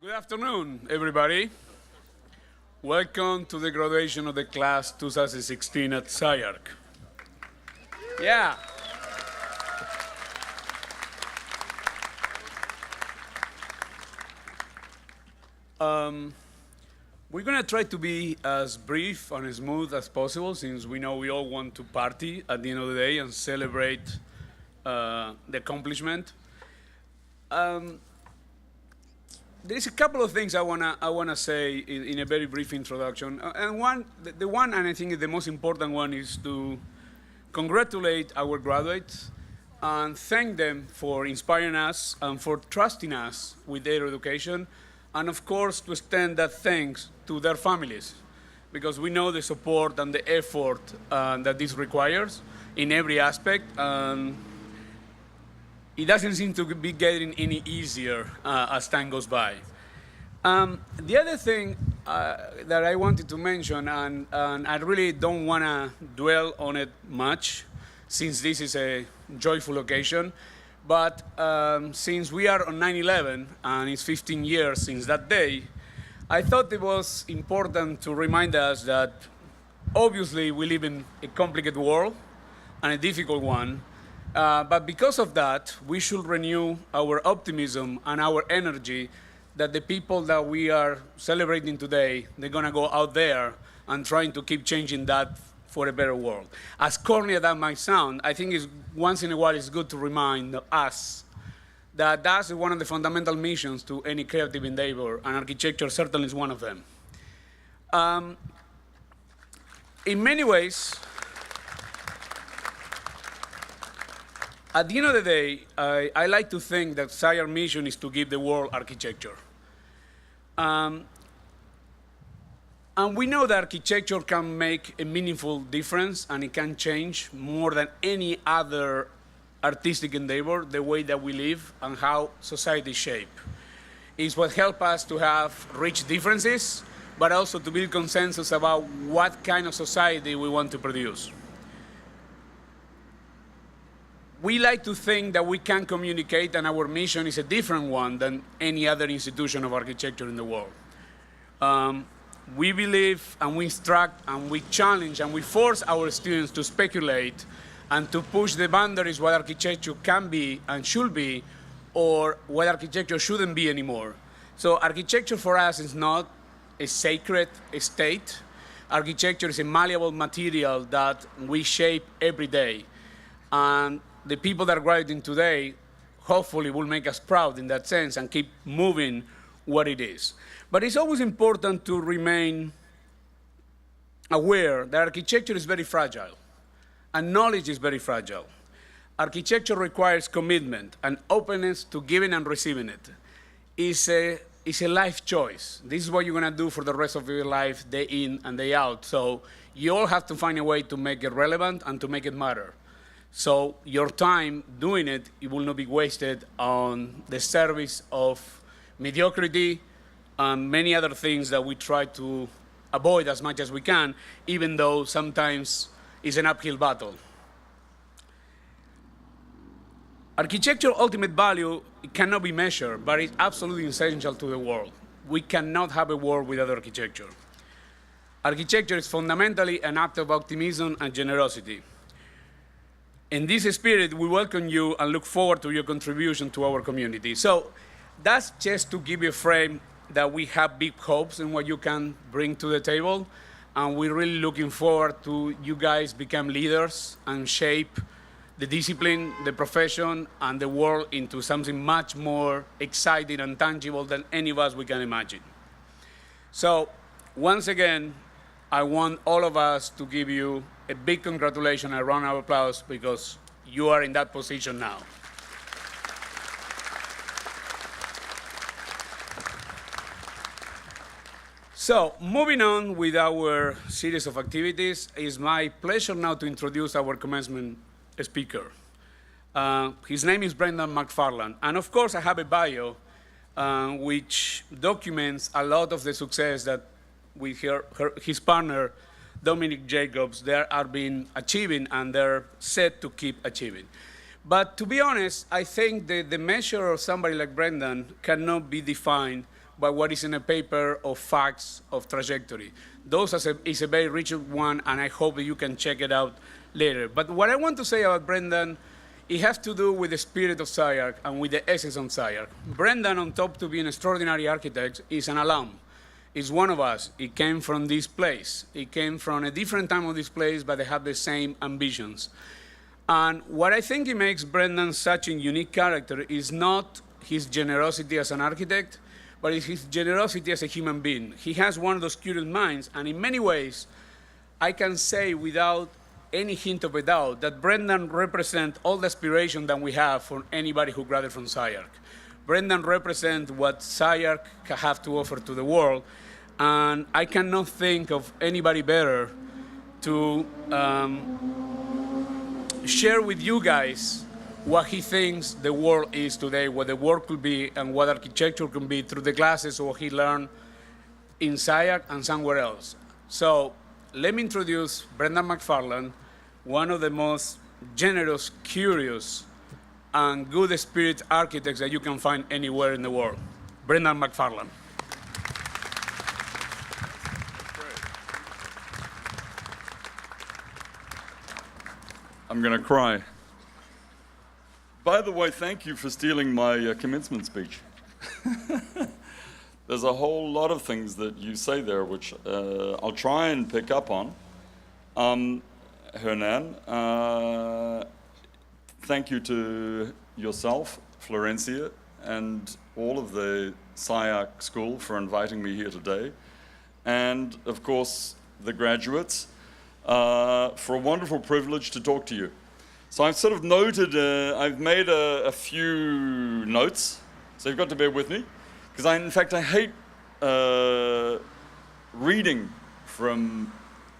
Good afternoon, everybody. Welcome to the graduation of the class 2016 at SCI-Arc. Yeah. We're going to try to be as brief and as smooth as possible, since we know we all want to party at the end of the day and celebrate the accomplishment. There's a couple of things I wanna say in a very brief introduction, and the one, and I think the most important one, is to congratulate our graduates and thank them for inspiring us and for trusting us with their education, and of course to extend that thanks to their families, because we know the support and the effort that this requires in every aspect. It doesn't seem to be getting any easier as time goes by. The other thing that I wanted to mention, and I really don't want to dwell on it much, since this is a joyful occasion, but since we are on 9/11 and it's 15 years since that day, I thought it was important to remind us that obviously we live in a complicated world and a difficult one. But because of that, we should renew our optimism and our energy that the people that we are celebrating today, they're going to go out there and trying to keep changing that for a better world. As corny as that might sound, I think once in a while it's good to remind us that that's one of the fundamental missions to any creative endeavor, and architecture certainly is one of them. In many ways, at the end of the day, I like to think that SCI-Arc mission is to give the world architecture. And we know that architecture can make a meaningful difference, and it can change more than any other artistic endeavor the way that we live and how society is shaped. It's what helps us to have rich differences, but also to build consensus about what kind of society we want to produce. We like to think that we can communicate, and our mission is a different one than any other institution of architecture in the world. We believe, and we instruct, and we challenge, and we force our students to speculate and to push the boundaries what architecture can be and should be, or what architecture shouldn't be anymore. So architecture for us is not a sacred state. Architecture is a malleable material that we shape every day. And the people that are graduating today hopefully will make us proud in that sense and keep moving what it is. But it's always important to remain aware that architecture is very fragile, and knowledge is very fragile. Architecture requires commitment and openness to giving and receiving it. It's a life choice. This is what you're going to do for the rest of your life, day in and day out. So you all have to find a way to make it relevant and to make it matter. So your time doing it, it will not be wasted on the service of mediocrity and many other things that we try to avoid as much as we can, even though sometimes it's an uphill battle. Architecture's ultimate value, it cannot be measured, but it's absolutely essential to the world. We cannot have a world without architecture. Architecture is fundamentally an act of optimism and generosity. In this spirit, we welcome you and look forward to your contribution to our community. So that's just to give you a frame that we have big hopes in what you can bring to the table. And we're really looking forward to you guys become leaders and shape the discipline, the profession, and the world into something much more exciting and tangible than any of us we can imagine. So once again, I want all of us to give you a big congratulations and a round of applause, because you are in that position now. So moving on with our series of activities, it's my pleasure now to introduce our commencement speaker. His name is Brendan MacFarlane, and of course I have a bio which documents a lot of the success that his partner Dominic Jacobs, they are been achieving, and they're set to keep achieving. But to be honest, I think the measure of somebody like Brendan cannot be defined by what is in a paper of facts of trajectory. Those is a very rich one, and I hope that you can check it out later. But what I want to say about Brendan, it has to do with the spirit of SCI-Arc and with the essence of SCI-Arc. Brendan, on top to be an extraordinary architect, is an alum. Is one of us. It came from this place. It came from a different time of this place, but they have the same ambitions. And what I think it makes Brendan such a unique character is not his generosity as an architect, but it's his generosity as a human being. He has one of those curious minds, and in many ways, I can say without any hint of a doubt that Brendan represents all the aspiration that we have for anybody who graduated from SCI-Arc. Brendan represents what SCI-Arc can have to offer to the world, and I cannot think of anybody better to share with you guys what he thinks the world is today, what the world could be, and what architecture can be through the classes of what he learned in SCI-Arc and somewhere else. So let me introduce Brendan MacFarlane, one of the most generous, curious, and good spirit architects that you can find anywhere in the world. Brendan MacFarlane. I'm going to cry. By the way, thank you for stealing my commencement speech. There's a whole lot of things that you say there, which I'll try and pick up on. Hernan, thank you to yourself, Florencia, and all of the SCI-Arc School for inviting me here today. And, of course, the graduates, for a wonderful privilege to talk to you. So I've sort of noted, I've made a few notes, so you've got to bear with me, because in fact I hate reading from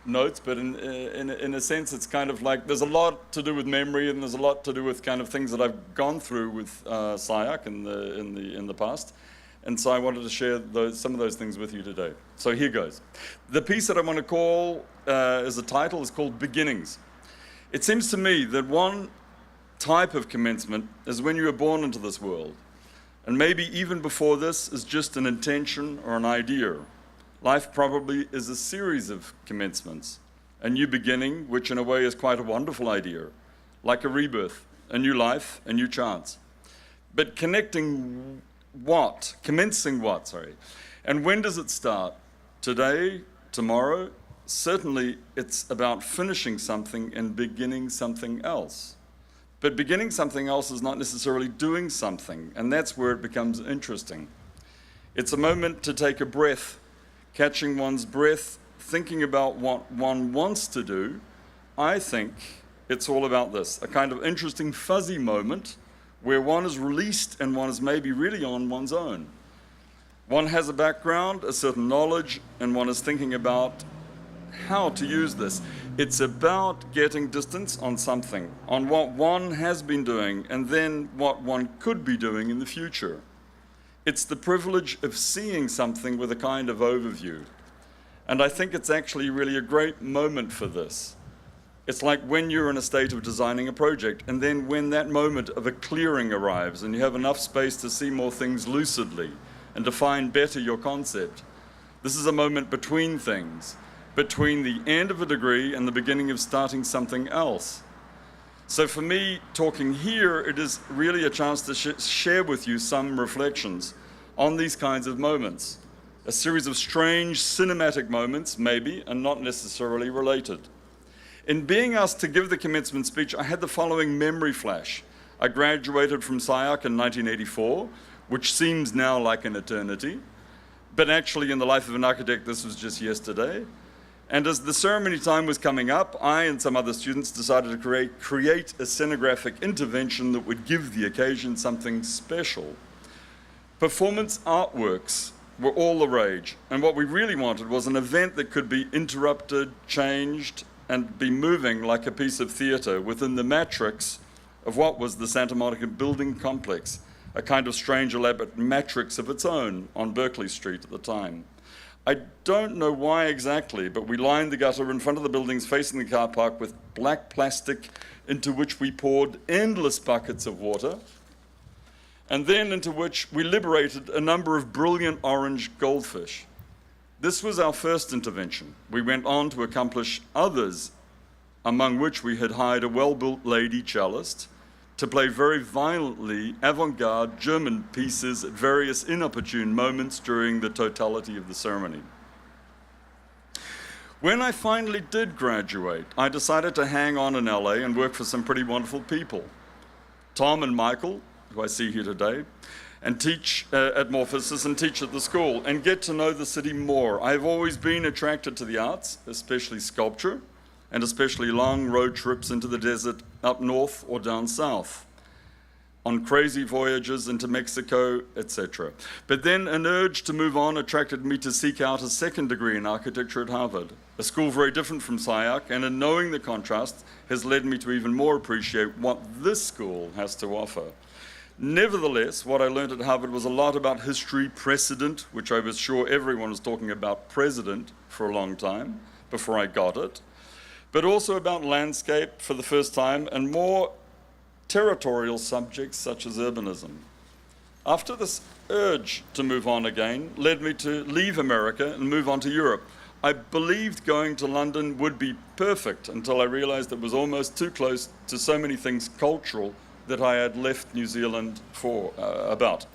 notes, but in a sense it's kind of like there's a lot to do with memory, and there's a lot to do with kind of things that I've gone through with SCI-Arc in the past, and so I wanted to share some of those things with you today. So here goes. The piece that I want to call as a title is called Beginnings. It seems to me that one type of commencement is when you are born into this world. And maybe even before this is just an intention or an idea. Life probably is a series of commencements. A new beginning, which in a way is quite a wonderful idea. Like a rebirth, a new life, a new chance. But commencing what? And when does it start? Today? Tomorrow? Certainly, it's about finishing something and beginning something else. But beginning something else is not necessarily doing something, and that's where it becomes interesting. It's a moment to take a breath, catching one's breath, thinking about what one wants to do. I think it's all about this, a kind of interesting fuzzy moment where one is released and one is maybe really on one's own. One has a background, a certain knowledge, and one is thinking about how to use this. It's about getting distance on something, on what one has been doing, and then what one could be doing in the future. It's the privilege of seeing something with a kind of overview. And I think it's actually really a great moment for this. It's like when you're in a state of designing a project, and then when that moment of a clearing arrives, and you have enough space to see more things lucidly, and define better your concept. This is a moment between things, between the end of a degree and the beginning of starting something else. So for me, talking here, it is really a chance to share with you some reflections on these kinds of moments. A series of strange cinematic moments, maybe, and not necessarily related. In being asked to give the commencement speech, I had the following memory flash. I graduated from SCI-Arc in 1984, which seems now like an eternity, but actually in the life of an architect, this was just yesterday. And as the ceremony time was coming up, I and some other students decided to create a scenographic intervention that would give the occasion something special. Performance artworks were all the rage, and what we really wanted was an event that could be interrupted, changed, and be moving like a piece of theatre within the matrix of what was the Santa Monica building complex, a kind of strange elaborate matrix of its own on Berkeley Street at the time. I don't know why exactly, but we lined the gutter in front of the buildings facing the car park with black plastic into which we poured endless buckets of water. and then into which we liberated a number of brilliant orange goldfish. This was our first intervention. We went on to accomplish others, among which we had hired a well-built lady cellist to play very violently avant-garde German pieces at various inopportune moments during the totality of the ceremony. When I finally did graduate, I decided to hang on in LA and work for some pretty wonderful people. Tom and Michael, who I see here today, and teach at Morphosis and teach at the school and get to know the city more. I've always been attracted to the arts, especially sculpture, and especially long road trips into the desert up north or down south, on crazy voyages into Mexico, etc. But then an urge to move on attracted me to seek out a second degree in architecture at Harvard, a school very different from SCI-Arc, and in knowing the contrast has led me to even more appreciate what this school has to offer. Nevertheless, what I learned at Harvard was a lot about history, precedent, which I was sure everyone was talking about president for a long time before I got it, but also about landscape for the first time and more territorial subjects such as urbanism. After this urge to move on again led me to leave America and move on to Europe. I believed going to London would be perfect until I realized it was almost too close to so many things cultural that I had left New Zealand for about.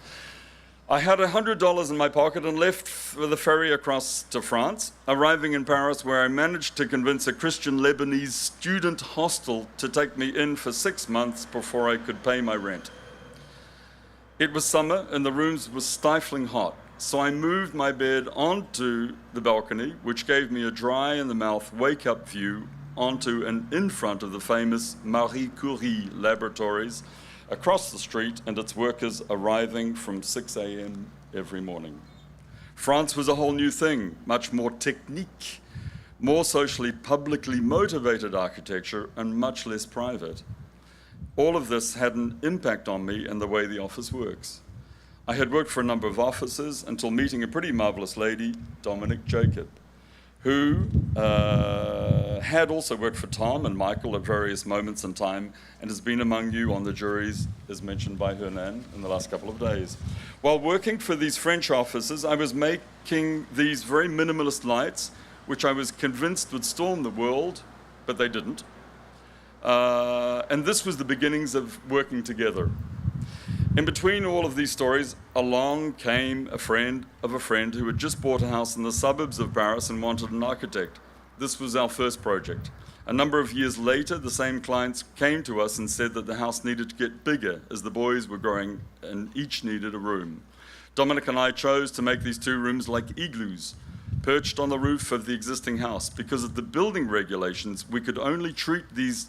I had $100 in my pocket and left for the ferry across to France, arriving in Paris where I managed to convince a Christian Lebanese student hostel to take me in for 6 months before I could pay my rent. It was summer and the rooms were stifling hot, so I moved my bed onto the balcony, which gave me a dry-in-the-mouth wake-up view onto and in front of the famous Marie Curie laboratories across the street and its workers arriving from 6 a.m. every morning. France was a whole new thing, much more technique, more socially, publicly motivated architecture, and much less private. All of this had an impact on me and the way the office works. I had worked for a number of offices until meeting a pretty marvelous lady, Dominic Jacob, who had also worked for Tom and Michael at various moments in time and has been among you on the juries, as mentioned by Hernan in the last couple of days. While working for these French offices, I was making these very minimalist lights, which I was convinced would storm the world, but they didn't. And this was the beginnings of working together. In between all of these stories, along came a friend of a friend who had just bought a house in the suburbs of Paris and wanted an architect. This was our first project. A number of years later, the same clients came to us and said that the house needed to get bigger as the boys were growing and each needed a room. Dominic and I chose to make these 2 rooms like igloos, perched on the roof of the existing house. Because of the building regulations, we could only treat these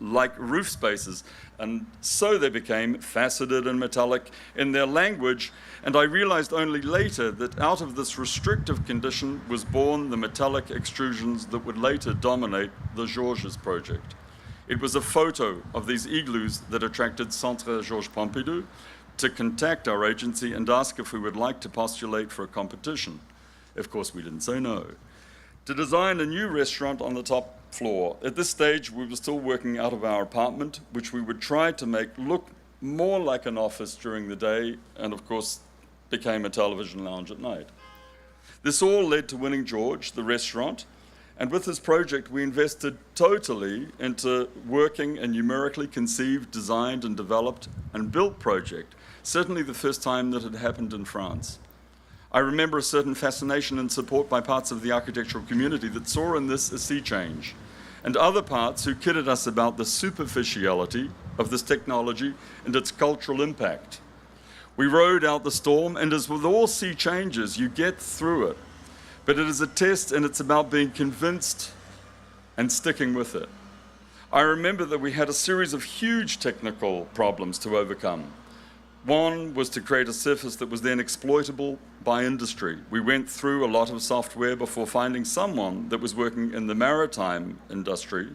like roof spaces, and so they became faceted and metallic in their language, and I realized only later that out of this restrictive condition was born the metallic extrusions that would later dominate the Georges project. It was a photo of these igloos that attracted Centre Georges Pompidou to contact our agency and ask if we would like to postulate for a competition. Of course, we didn't say no. To design a new restaurant on the top floor. At this stage, we were still working out of our apartment, which we would try to make look more like an office during the day, and of course, became a television lounge at night. This all led to winning George, the restaurant, and with this project, we invested totally into working a numerically conceived, designed, and developed and built project, certainly the first time that had happened in France. I remember a certain fascination and support by parts of the architectural community that saw in this a sea change, and other parts who kidded us about the superficiality of this technology and its cultural impact. We rode out the storm, and as with all sea changes, you get through it. But it is a test, and it's about being convinced and sticking with it. I remember that we had a series of huge technical problems to overcome. One was to create a surface that was then exploitable by industry. We went through a lot of software before finding someone that was working in the maritime industry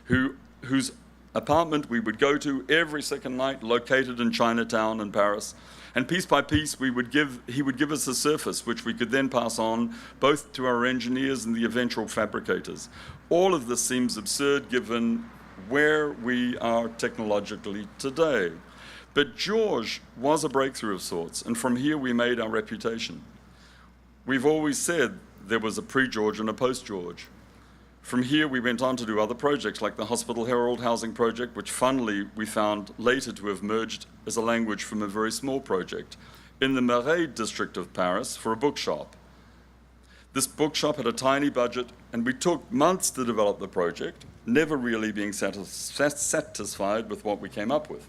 whose apartment we would go to every second night, located in Chinatown in Paris. And piece by piece, he would give us a surface which we could then pass on both to our engineers and the eventual fabricators. All of this seems absurd given where we are technologically today. But George was a breakthrough of sorts, and from here we made our reputation. We've always said there was a pre-George and a post-George. From here we went on to do other projects like the Hospital Herald Housing Project, which funnily we found later to have merged as a language from a very small project in the Marais district of Paris for a bookshop. This bookshop had a tiny budget, and we took months to develop the project, never really being satisfied with what we came up with.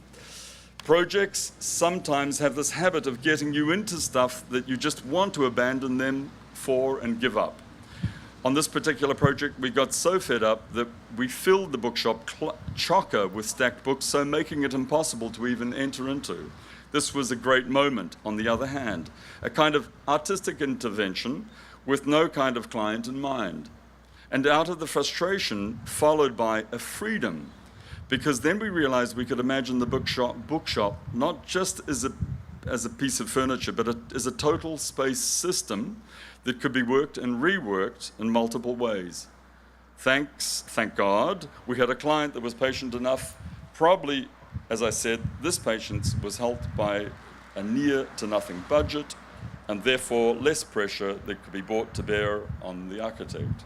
Projects sometimes have this habit of getting you into stuff that you just want to abandon them for and give up. On this particular project, we got so fed up that we filled the bookshop chocker with stacked books, so making it impossible to even enter into. This was a great moment, on the other hand, a kind of artistic intervention with no kind of client in mind. And out of the frustration, followed by a freedom, because then we realized we could imagine the bookshop not just as a piece of furniture, but as a total space system that could be worked and reworked in multiple ways. Thank God, we had a client that was patient enough. Probably, as I said, this patience was helped by a near to nothing budget, and therefore less pressure that could be brought to bear on the architect.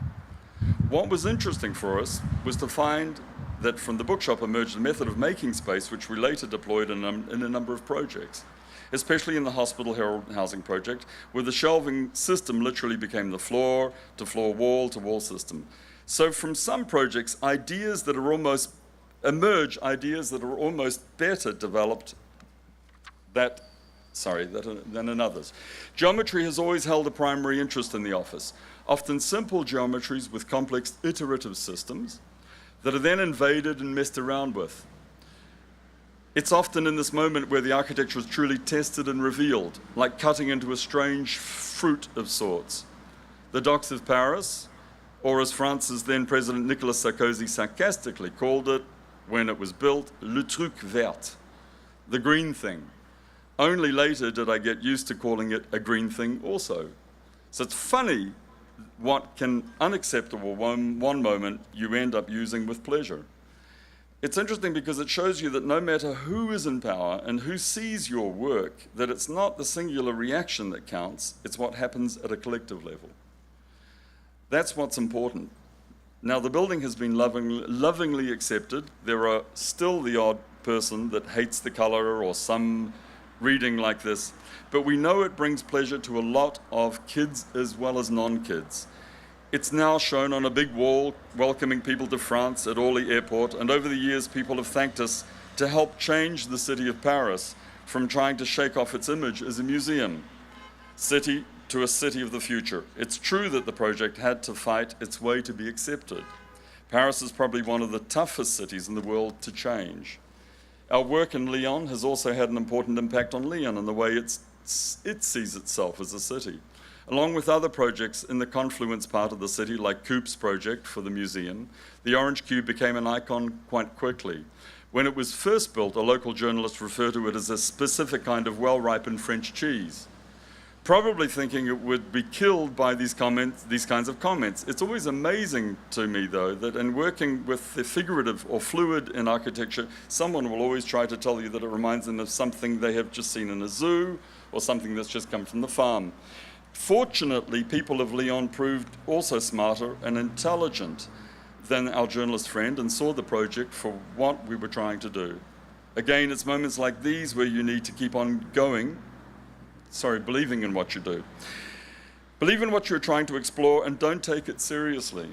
What was interesting for us was to find that from the bookshop emerged a method of making space which we later deployed in a number of projects, especially in the Hospital Herald Housing Project, where the shelving system literally became the floor-to-floor, wall-to-wall system. So from some projects, ideas that are almost better developed than in others. Geometry has always held a primary interest in the office, often simple geometries with complex iterative systems that are then invaded and messed around with. It's often in this moment where the architecture is truly tested and revealed, like cutting into a strange fruit of sorts. The docks of Paris, or as France's then President Nicolas Sarkozy sarcastically called it when it was built, le truc vert, the green thing. Only later did I get used to calling it a green thing also. So it's funny what can unacceptable one moment you end up using with pleasure. It's interesting because it shows you that no matter who is in power and who sees your work, that it's not the singular reaction that counts, it's what happens at a collective level. That's what's important. Now, the building has been lovingly accepted. There are still the odd person that hates the color or some reading like this, but we know it brings pleasure to a lot of kids as well as non-kids. It's now shown on a big wall welcoming people to France at Orly Airport, and over the years people have thanked us to help change the city of Paris from trying to shake off its image as a museum city to a city of the future. It's true that the project had to fight its way to be accepted. Paris is probably one of the toughest cities in the world to change. Our work in Lyon has also had an important impact on Lyon and the way it sees itself as a city. Along with other projects in the confluence part of the city, like Coop's project for the museum, the Orange Cube became an icon quite quickly. When it was first built, a local journalist referred to it as a specific kind of well-ripened French cheese, probably thinking it would be killed by these kinds of comments. It's always amazing to me, though, that in working with the figurative or fluid in architecture, someone will always try to tell you that it reminds them of something they have just seen in a zoo or something that's just come from the farm. Fortunately, people of Lyon proved also smarter and intelligent than our journalist friend and saw the project for what we were trying to do. Again, it's moments like these where you need to keep on believing in what you do. Believe in what you're trying to explore and don't take it seriously,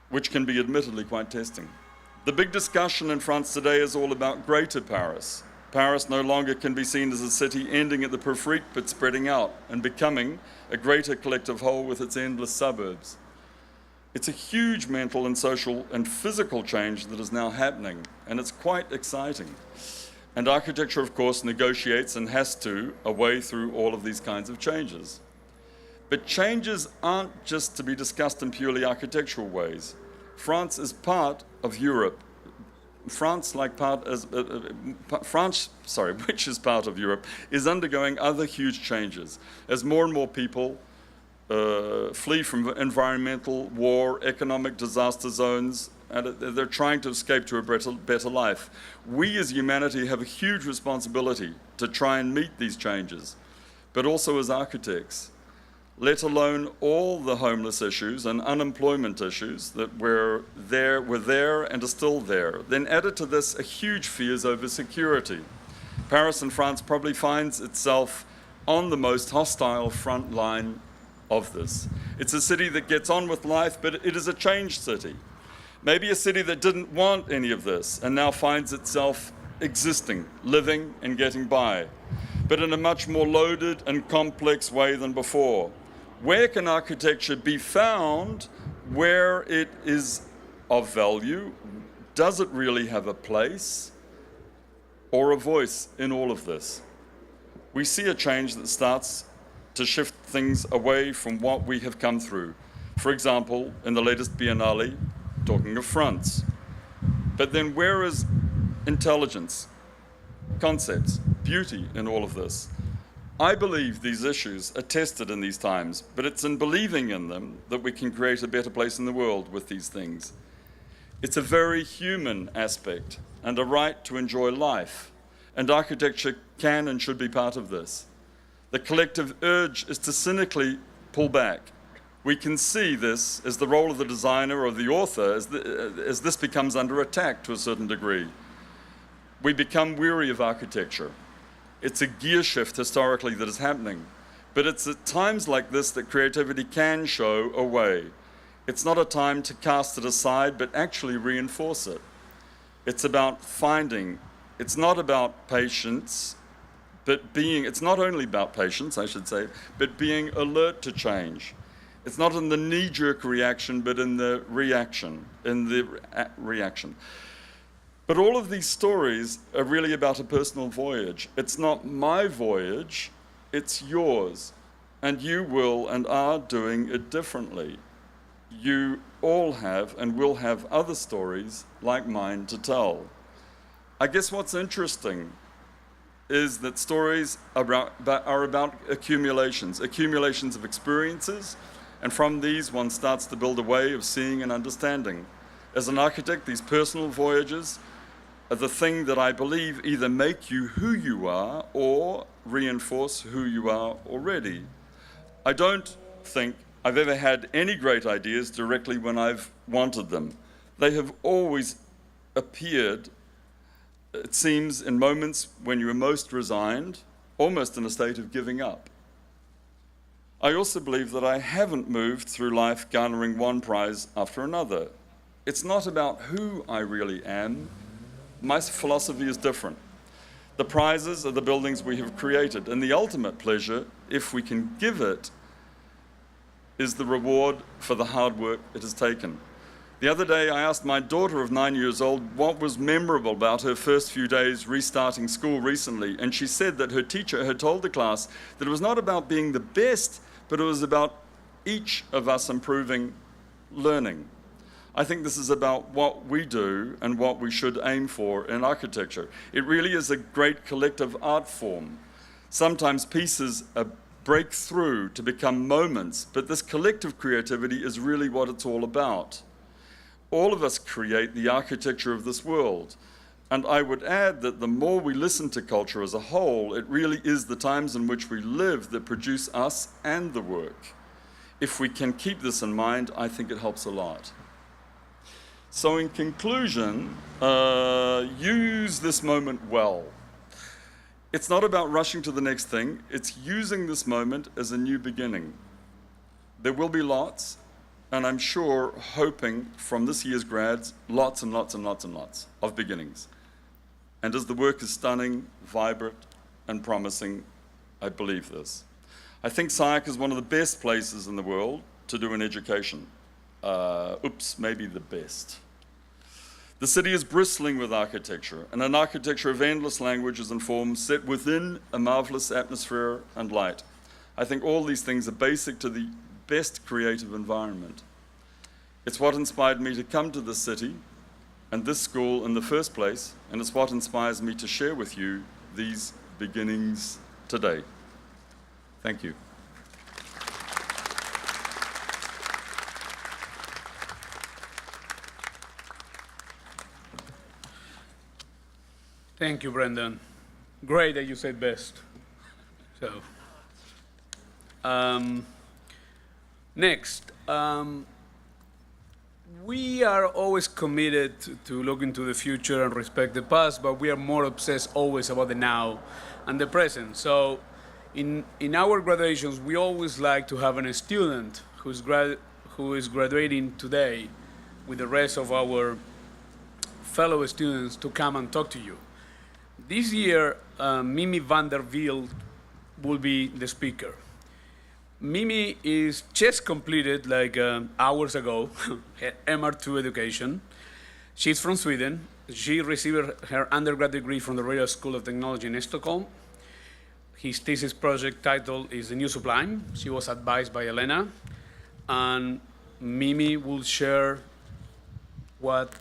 which can be admittedly quite testing. The big discussion in France today is all about Greater Paris. Paris no longer can be seen as a city ending at the periphery, but spreading out and becoming a greater collective whole with its endless suburbs. It's a huge mental and social and physical change that is now happening, and it's quite exciting. And architecture, of course, negotiates and has to a way through all of these kinds of changes. But changes aren't just to be discussed in purely architectural ways. France is part of Europe. Which is part of Europe, is undergoing other huge changes as more and more people flee from environmental, war, economic disaster zones, and they're trying to escape to a better life. We as humanity have a huge responsibility to try and meet these changes, but also as architects, let alone all the homeless issues and unemployment issues that were there and are still there. Then added to this a huge fears over security. Paris in France probably finds itself on the most hostile front line of this. It's a city that gets on with life, but it is a changed city. Maybe a city that didn't want any of this and now finds itself existing, living and getting by, but in a much more loaded and complex way than before. Where can architecture be found? Where it is of value? Does it really have a place or a voice in all of this? We see a change that starts to shift things away from what we have come through. For example, in the latest Biennale, talking of fronts. But then where is intelligence, concepts, beauty in all of this? I believe these issues are tested in these times, but it's in believing in them that we can create a better place in the world with these things. It's a very human aspect and a right to enjoy life, and architecture can and should be part of this. The collective urge is to cynically pull back. We can see this as the role of the designer or the author as this becomes under attack to a certain degree. We become weary of architecture. It's a gear shift historically that is happening, but it's at times like this that creativity can show a way. It's not a time to cast it aside, but actually reinforce it. It's about finding, it's not about patience, it's not only about patience, I should say, but being alert to change. It's not in the knee-jerk reaction, but in the reaction, But all of these stories are really about a personal voyage. It's not my voyage, it's yours. And you will and are doing it differently. You all have and will have other stories like mine to tell. I guess what's interesting is that stories are about accumulations of experiences, and from these one starts to build a way of seeing and understanding. As an architect, these personal voyages are the thing that I believe either make you who you are or reinforce who you are already. I don't think I've ever had any great ideas directly when I've wanted them. They have always appeared, it seems, in moments when you are most resigned, almost in a state of giving up. I also believe that I haven't moved through life garnering one prize after another. It's not about who I really am. My philosophy is different. The prizes are the buildings we have created, and the ultimate pleasure, if we can give it, is the reward for the hard work it has taken. The other day, I asked my daughter of 9 years old what was memorable about her first few days restarting school recently, and she said that her teacher had told the class that it was not about being the best, but it was about each of us improving learning. I think this is about what we do and what we should aim for in architecture. It really is a great collective art form. Sometimes pieces break through to become moments, but this collective creativity is really what it's all about. All of us create the architecture of this world. And I would add that the more we listen to culture as a whole, it really is the times in which we live that produce us and the work. If we can keep this in mind, I think it helps a lot. So in conclusion, use this moment well. It's not about rushing to the next thing, it's using this moment as a new beginning. There will be lots, and I'm sure, hoping from this year's grads, lots and lots and lots and lots of beginnings. And as the work is stunning, vibrant, and promising, I believe this. I think SCI-Arc is one of the best places in the world to do an education. Maybe the best. The city is bristling with architecture, and an architecture of endless languages and forms set within a marvelous atmosphere and light. I think all these things are basic to the best creative environment. It's what inspired me to come to this city and this school in the first place, and it's what inspires me to share with you these beginnings today. Thank you. Thank you, Brendan. Great that you said best. So, next, we are always committed to look into the future and respect the past, but we are more obsessed always about the now and the present. So, in our graduations, we always like to have a student who is graduating today with the rest of our fellow students to come and talk to you. This year, Mimmi van der Wiel will be the speaker. Mimmi is just completed, like hours ago, her M.Arch education. She's from Sweden. She received her undergrad degree from the Royal School of Technology in Stockholm. His thesis project title is The New Sublime. She was advised by Elena. And Mimmi will share what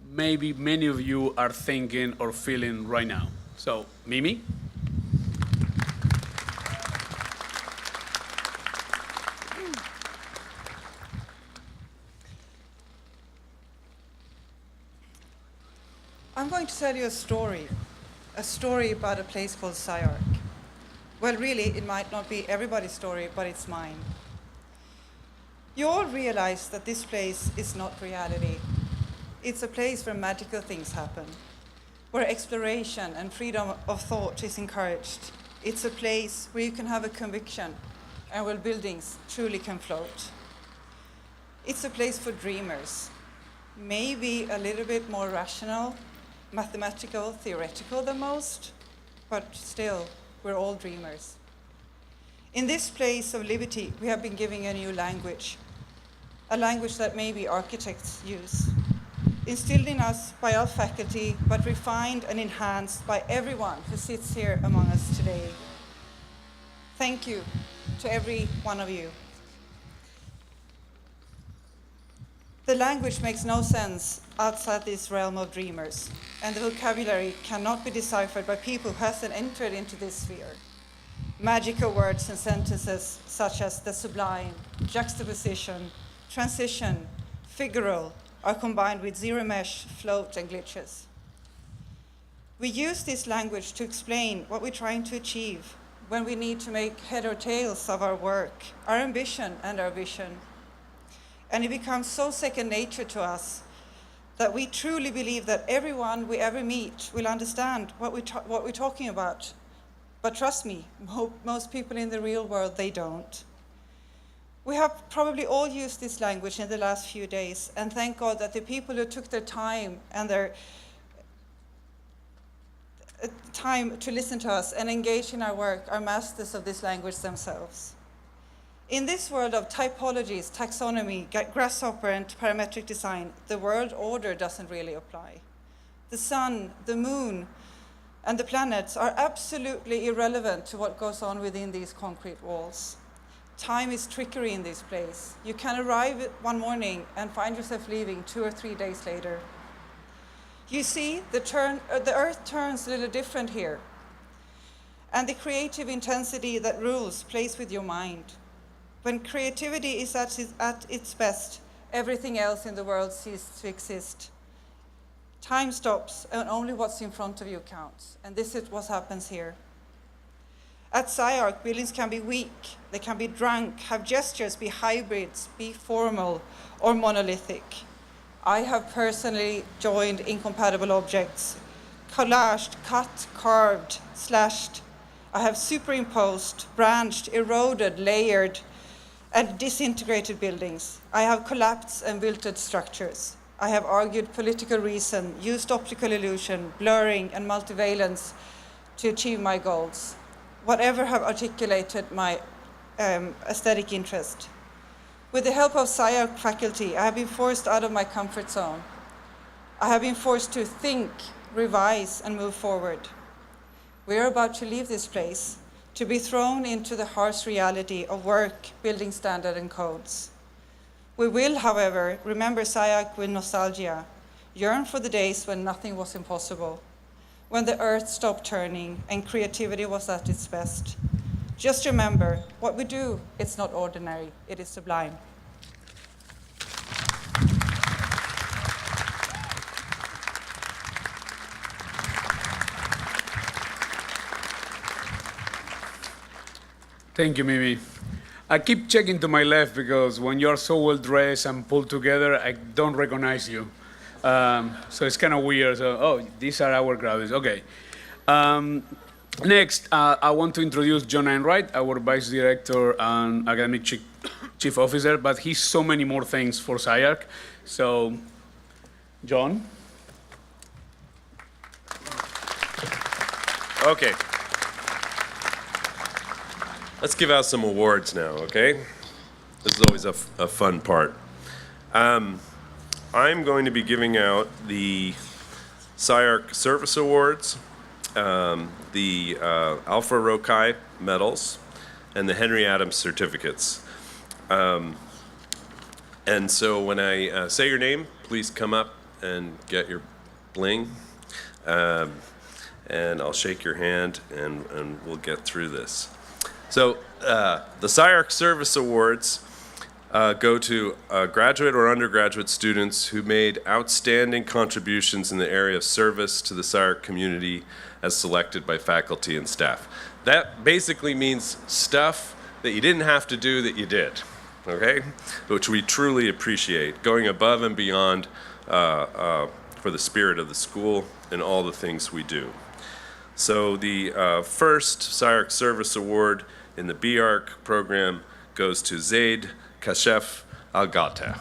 maybe many of you are thinking or feeling right now. So, Mimmi? I'm going to tell you a story about a place called SCI-Arc. Well, really, it might not be everybody's story, but it's mine. You all realize that this place is not reality. It's a place where magical things happen, where exploration and freedom of thought is encouraged. It's a place where you can have a conviction and where buildings truly can float. It's a place for dreamers, maybe a little bit more rational, mathematical, theoretical than most, but still, we're all dreamers. In this place of liberty, we have been given a new language, a language that maybe architects use, instilled in us by our faculty, but refined and enhanced by everyone who sits here among us today. Thank you to every one of you. The language makes no sense outside this realm of dreamers, and the vocabulary cannot be deciphered by people who hasn't entered into this sphere. Magical words and sentences such as the sublime, juxtaposition, transition, figural are combined with zero mesh, float, and glitches. We use this language to explain what we're trying to achieve when we need to make head or tails of our work, our ambition, and our vision. And it becomes so second nature to us that we truly believe that everyone we ever meet will understand what we're talking about. But trust me, most people in the real world, they don't. We have probably all used this language in the last few days, and thank God that the people who took their time and their time to listen to us and engage in our work are masters of this language themselves. In this world of typologies, taxonomy, grasshopper, and parametric design, the world order doesn't really apply. The sun, the moon, and the planets are absolutely irrelevant to what goes on within these concrete walls. Time is trickery in this place. You can arrive one morning and find yourself leaving 2 or 3 days later. You see, the earth turns a little different here. And the creative intensity that rules plays with your mind. When creativity is at its best, everything else in the world ceases to exist. Time stops, and only what's in front of you counts. And this is what happens here. At SCI-Arc, buildings can be weak, they can be drunk, have gestures, be hybrids, be formal, or monolithic. I have personally joined incompatible objects, collaged, cut, carved, slashed. I have superimposed, branched, eroded, layered, and disintegrated buildings. I have collapsed and wilted structures. I have argued political reason, used optical illusion, blurring, and multivalence to achieve my goals. Whatever have articulated my aesthetic interest. With the help of SCI-Arc faculty, I have been forced out of my comfort zone. I have been forced to think, revise, and move forward. We are about to leave this place, to be thrown into the harsh reality of work, building standard, and codes. We will, however, remember SCI-Arc with nostalgia, yearn for the days when nothing was impossible, when the earth stopped turning and creativity was at its best. Just remember, what we do, it's not ordinary, it is sublime. Thank you, Mimmi. I keep checking to my left because when you're so well dressed and pulled together, I don't recognize you. So it's kind of weird. So, oh, these are our graduates. Okay. Next, I want to introduce John Enright, our Vice Director and Academic Chief Officer, but he's so many more things for SCI-Arc. So, John. Okay. Let's give out some awards now, okay? This is always a fun part. I'm going to be giving out the SCI-Arc Service Awards, the Alpha Rho Chi medals, and the Henry Adams certificates. And so when I say your name, please come up and get your bling. And I'll shake your hand and we'll get through this. So the SCI-Arc Service Awards go to graduate or undergraduate students who made outstanding contributions in the area of service to the SCI-Arc community as selected by faculty and staff. That basically means stuff that you didn't have to do that you did, okay? Which we truly appreciate, going above and beyond for the spirit of the school and all the things we do. So the first SCI-Arc Service Award in the B.Arch program goes to Zaid Kashef Al-Gata.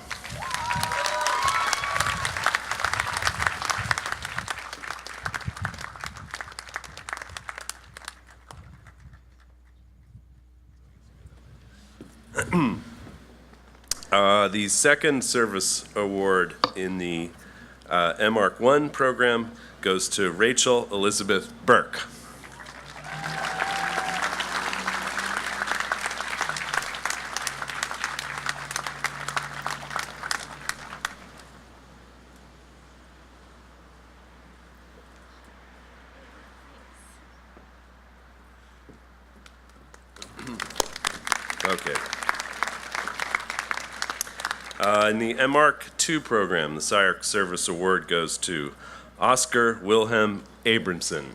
The second service award in the M.Arch 1 program goes to Rachel Elizabeth Burke. Okay. In the M.Arch 2 program, the SCI-Arc Service Award goes to Oscar Wilhelm Abramson.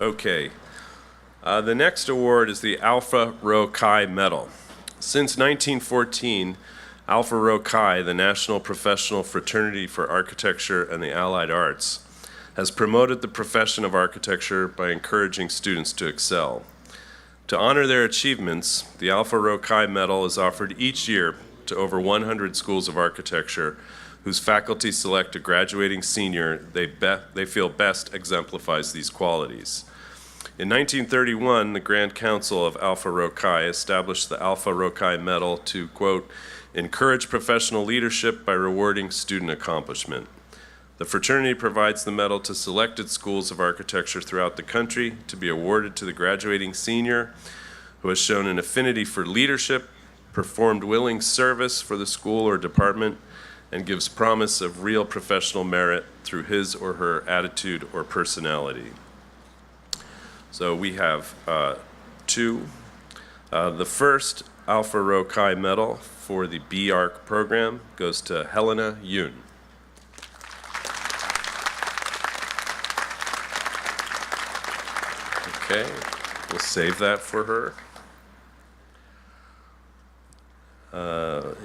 Okay. The next award is the Alpha Rho Chi Medal. Since 1914, Alpha Rho Chi, the National Professional Fraternity for Architecture and the Allied Arts, has promoted the profession of architecture by encouraging students to excel. To honor their achievements, the Alpha Rho Chi Medal is offered each year to over 100 schools of architecture whose faculty select a graduating senior they feel best exemplifies these qualities. In 1931, the Grand Council of Alpha Rho Chi established the Alpha Rho Chi Medal to, quote, encourage professional leadership by rewarding student accomplishment. The fraternity provides the medal to selected schools of architecture throughout the country to be awarded to the graduating senior who has shown an affinity for leadership, performed willing service for the school or department, and gives promise of real professional merit through his or her attitude or personality. So we have two. The first Alpha Rho Chi Medal for the B.Arch program goes to Helena Yoon. Okay, we'll save that for her.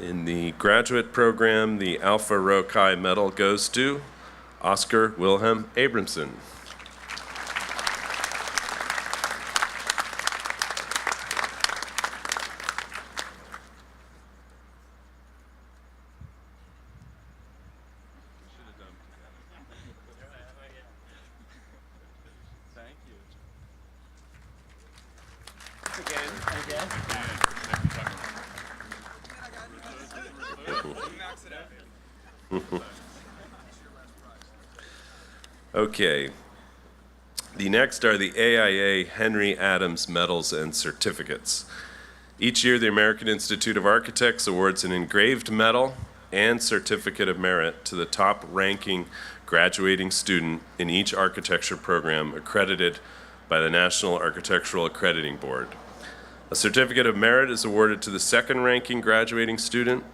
In the graduate program, the Alpha Rho Chi Medal goes to Oscar Wilhelm Abramson. Okay. The next are the AIA Henry Adams medals and certificates. Each year, the American Institute of Architects awards an engraved medal and Certificate of Merit to the top-ranking graduating student in each architecture program accredited by the National Architectural Accrediting Board. A Certificate of Merit is awarded to the second-ranking graduating student,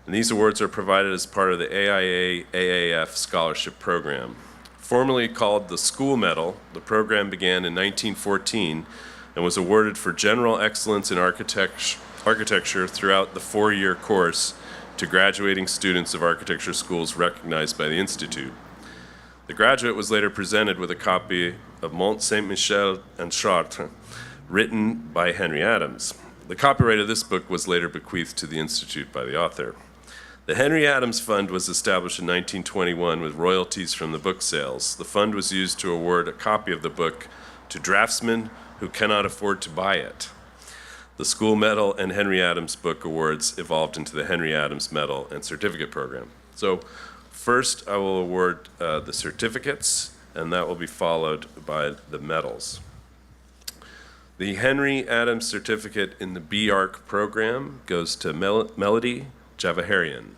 and these awards are provided as part of the AIA-AAF Scholarship Program. Formerly called the School Medal, the program began in 1914 and was awarded for general excellence in architecture throughout the four-year course to graduating students of architecture schools recognized by the Institute. The graduate was later presented with a copy of Mont Saint-Michel and Chartres, written by Henry Adams. The copyright of this book was later bequeathed to the Institute by the author. The Henry Adams Fund was established in 1921 with royalties from the book sales. The fund was used to award a copy of the book to draftsmen who cannot afford to buy it. The School Medal and Henry Adams Book Awards evolved into the Henry Adams Medal and Certificate Program. So first I will award the certificates, and that will be followed by the medals. The Henry Adams Certificate in the B.Arch program goes to Melody Javaharian.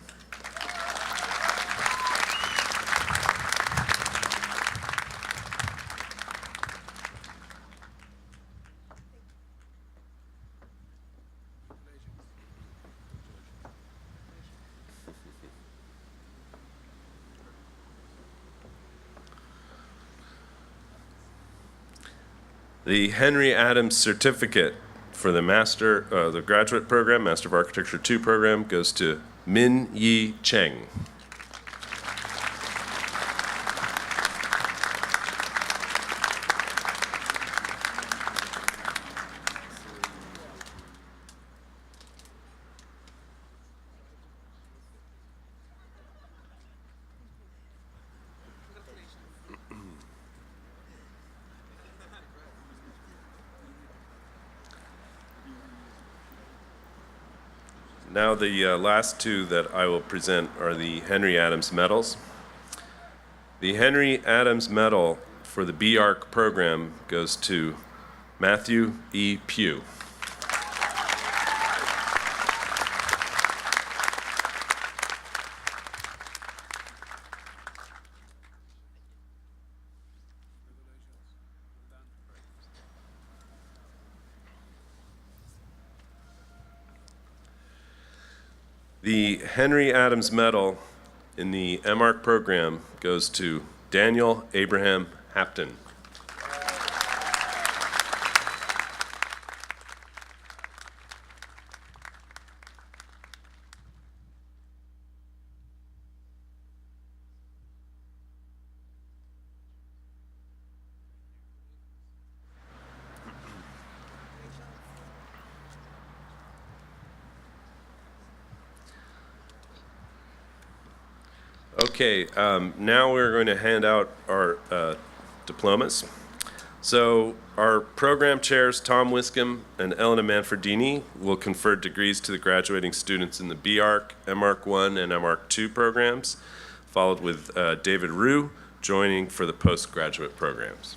The Henry Adams Certificate for the the graduate program, Master of Architecture 2 program, goes to Min Yi Cheng. Now the last two that I will present are the Henry Adams Medals. The Henry Adams Medal for the B.Arch program goes to Matthew E. Pugh. The Henry Adams Medal in the M.Arch program goes to Daniel Abraham Hapton. Okay, now we're going to hand out our diplomas. So our program chairs, Tom Wiscombe and Elena Manferdini, will confer degrees to the graduating students in the B.Arch, M.Arch 1, and M.Arch 2 programs, followed with David Ruy joining for the postgraduate programs.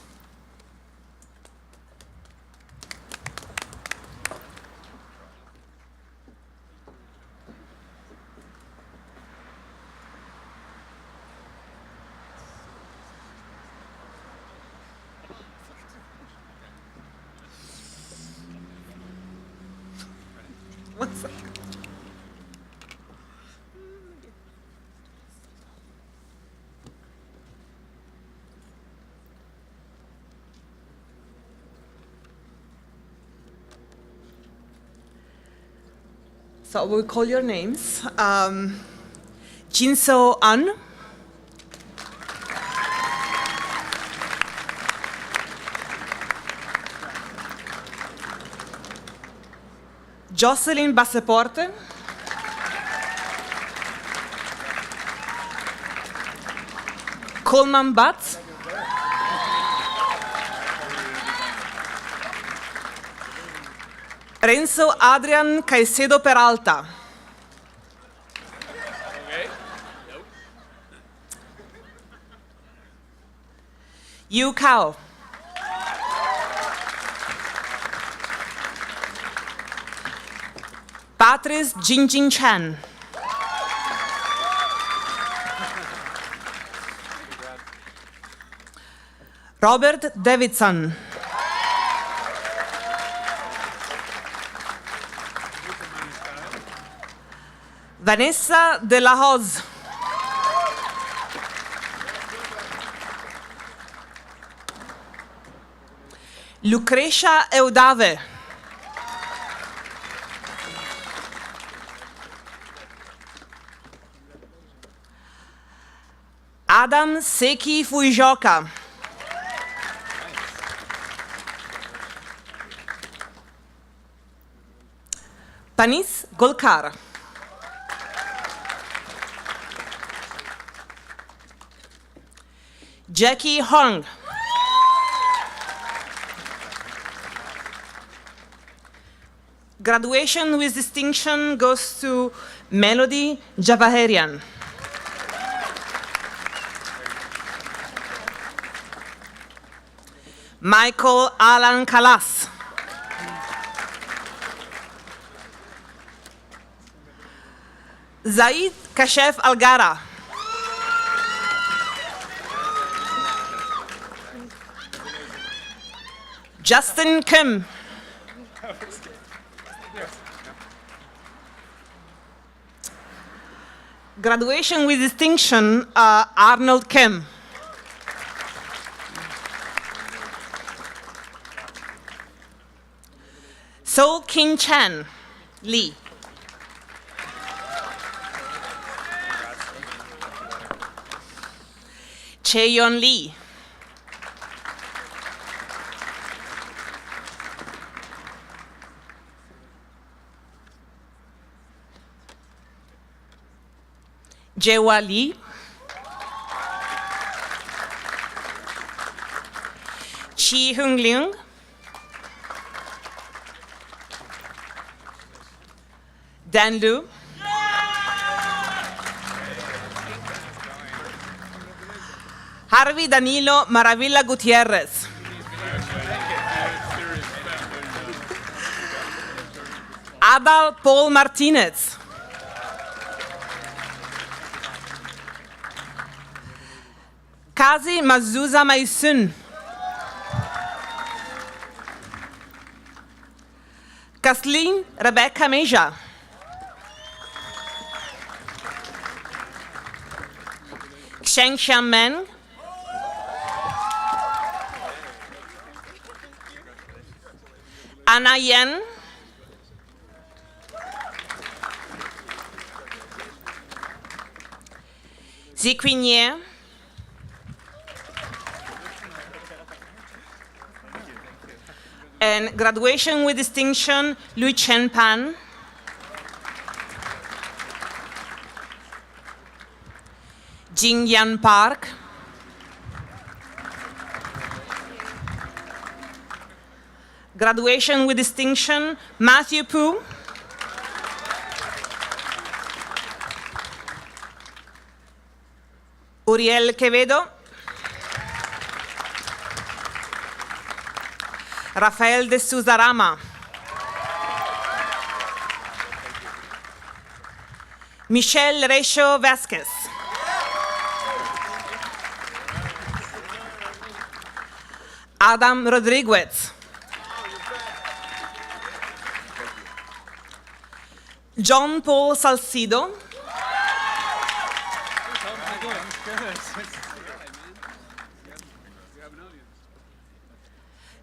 So we'll call your names. Jinso An. Jocelyn Basseporte. Coleman Batts. Renzo Adrian Caicedo Peralta. Okay. Nope. Yu Cao. Patrice Jingjing Chan. Robert Davidson. Vanessa de la Hoz. Lucrecia Eudave. Adam Seki Fuijoka. Panis Golkar. Jackie Hong. Graduation with distinction goes to Melody Javaherian. Michael Alan Kalas. Zaid Kashef Algara. Justin Kim. Graduation with distinction, Arnold Kim. So King Chan Lee. Cheon Lee. Jewa Lee. Chi Hung Leung. Dan Lu. Harvey Danilo Maravilla Gutierrez. Adal Paul Martinez. Kazi Mazuza Maisun. Kathleen Rebecca Meja. Sheng Xiamen. Anna Yen. Ziquinier. And graduation with distinction, Lui Chen Pan. Jing Yan Park. Graduation with distinction, Matthew Pu. Uriel Quevedo. Rafael de Souza Rama. Michelle Recho Vasquez. Adam Rodriguez. John Paul Salcido.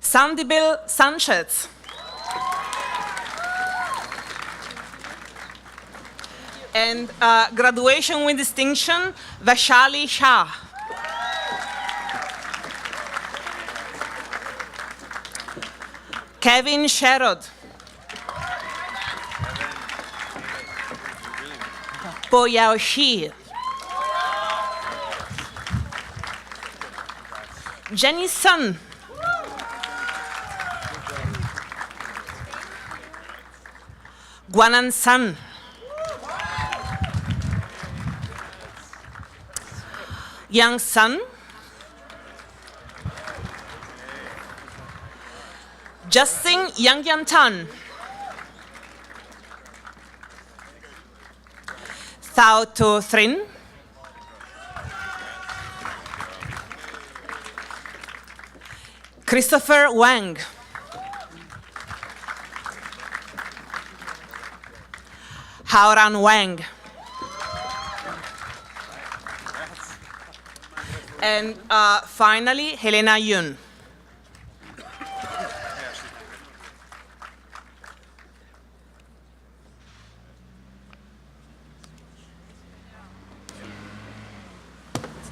Sandibil Sanchez. And graduation with distinction, Vaishali Shah. Kevin Sherrod. Po Yao Shi. Jenny Sun. Guanan Sun. Yang Sun. Justin Yang Yan Tan. Thao To Thrin. Christopher Wang. Haoran Wang. And finally, Helena Yun.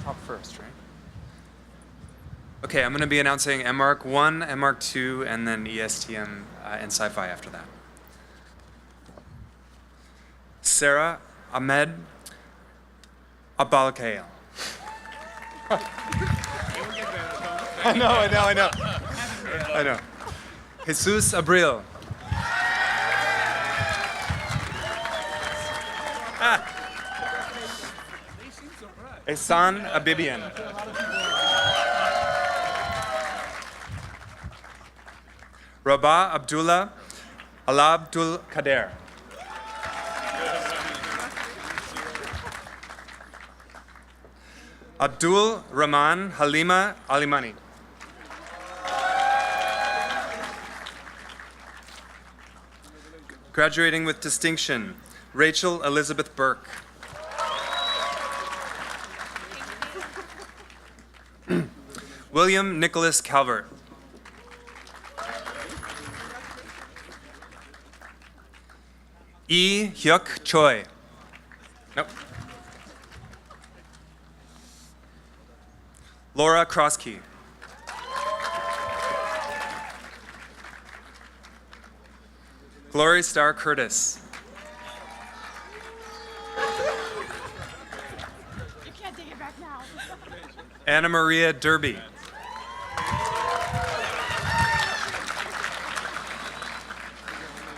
Top first, right? Okay, I'm going to be announcing M.Arch 1, M.Arch 2, and then ESTm and SCIFI after that. Sarah Ahmed Abalkael. I know. Jesus Abril. Ehsan Abibian. Rabah Abdullah Ala Abdul Kader. Abdul Rahman Halima Alimani. Graduating with distinction, Rachel Elizabeth Burke. William Nicholas Calvert. E. Hyuk Choi. Nope. Laura Krosky. Glory Star Curtis. You can't take it back now. Anna Maria Derby.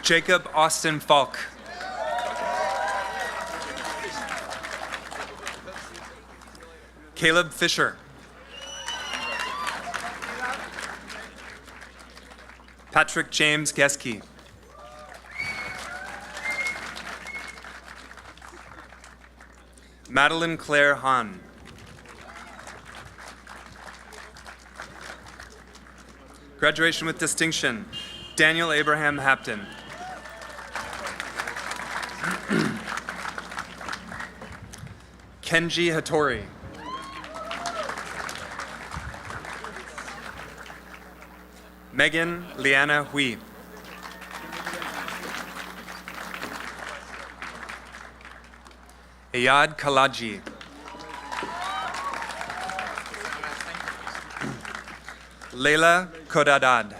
Jacob Austin Falk. Caleb Fisher. Patrick James Geske. Madeline Claire Hahn. Graduation with distinction, Daniel Abraham Hapton. Kenji Hattori. Megan Liana Hui. Ayad Kalaji. Leila Kodadad.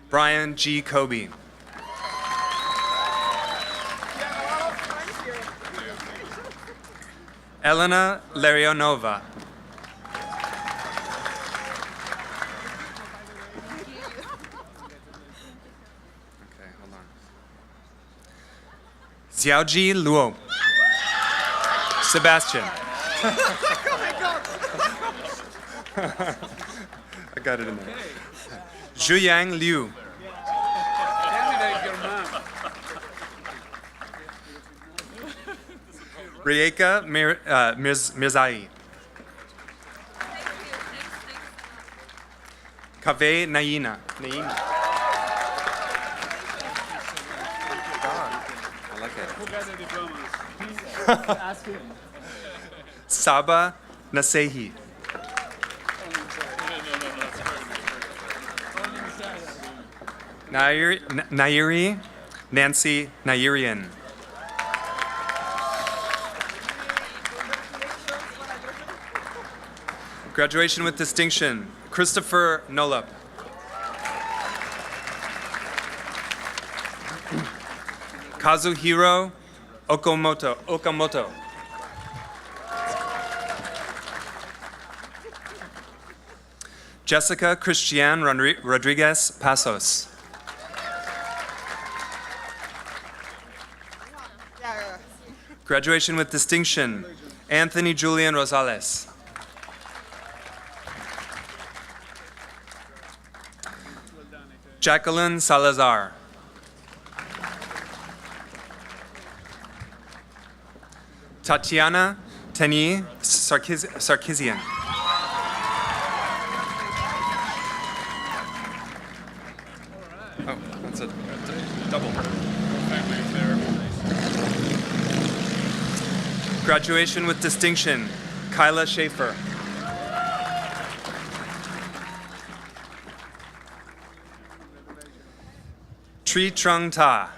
Brian G. Kobe. Elena Larionova. Okay, hold on. Xiaoji Luo. Sebastian. I got it in there. Zhuyang Liu. Terminate your mom. Rieka Mirzai. Kaveh Naina. I like it. Who got the diplomas? Ask him. Saba Nasehi. Nairi Nancy Nairian. Graduation with distinction, Christopher Nolup. Kazuhiro Okamoto. Jessica Christiane Rodriguez Pasos. Graduation with distinction, Anthony Julian Rosales. Jacqueline Salazar. Tatiana Tenyi Sarkisian. Oh, that's a double. Graduation with distinction, Kyla Schaefer. Tri Trung Ta.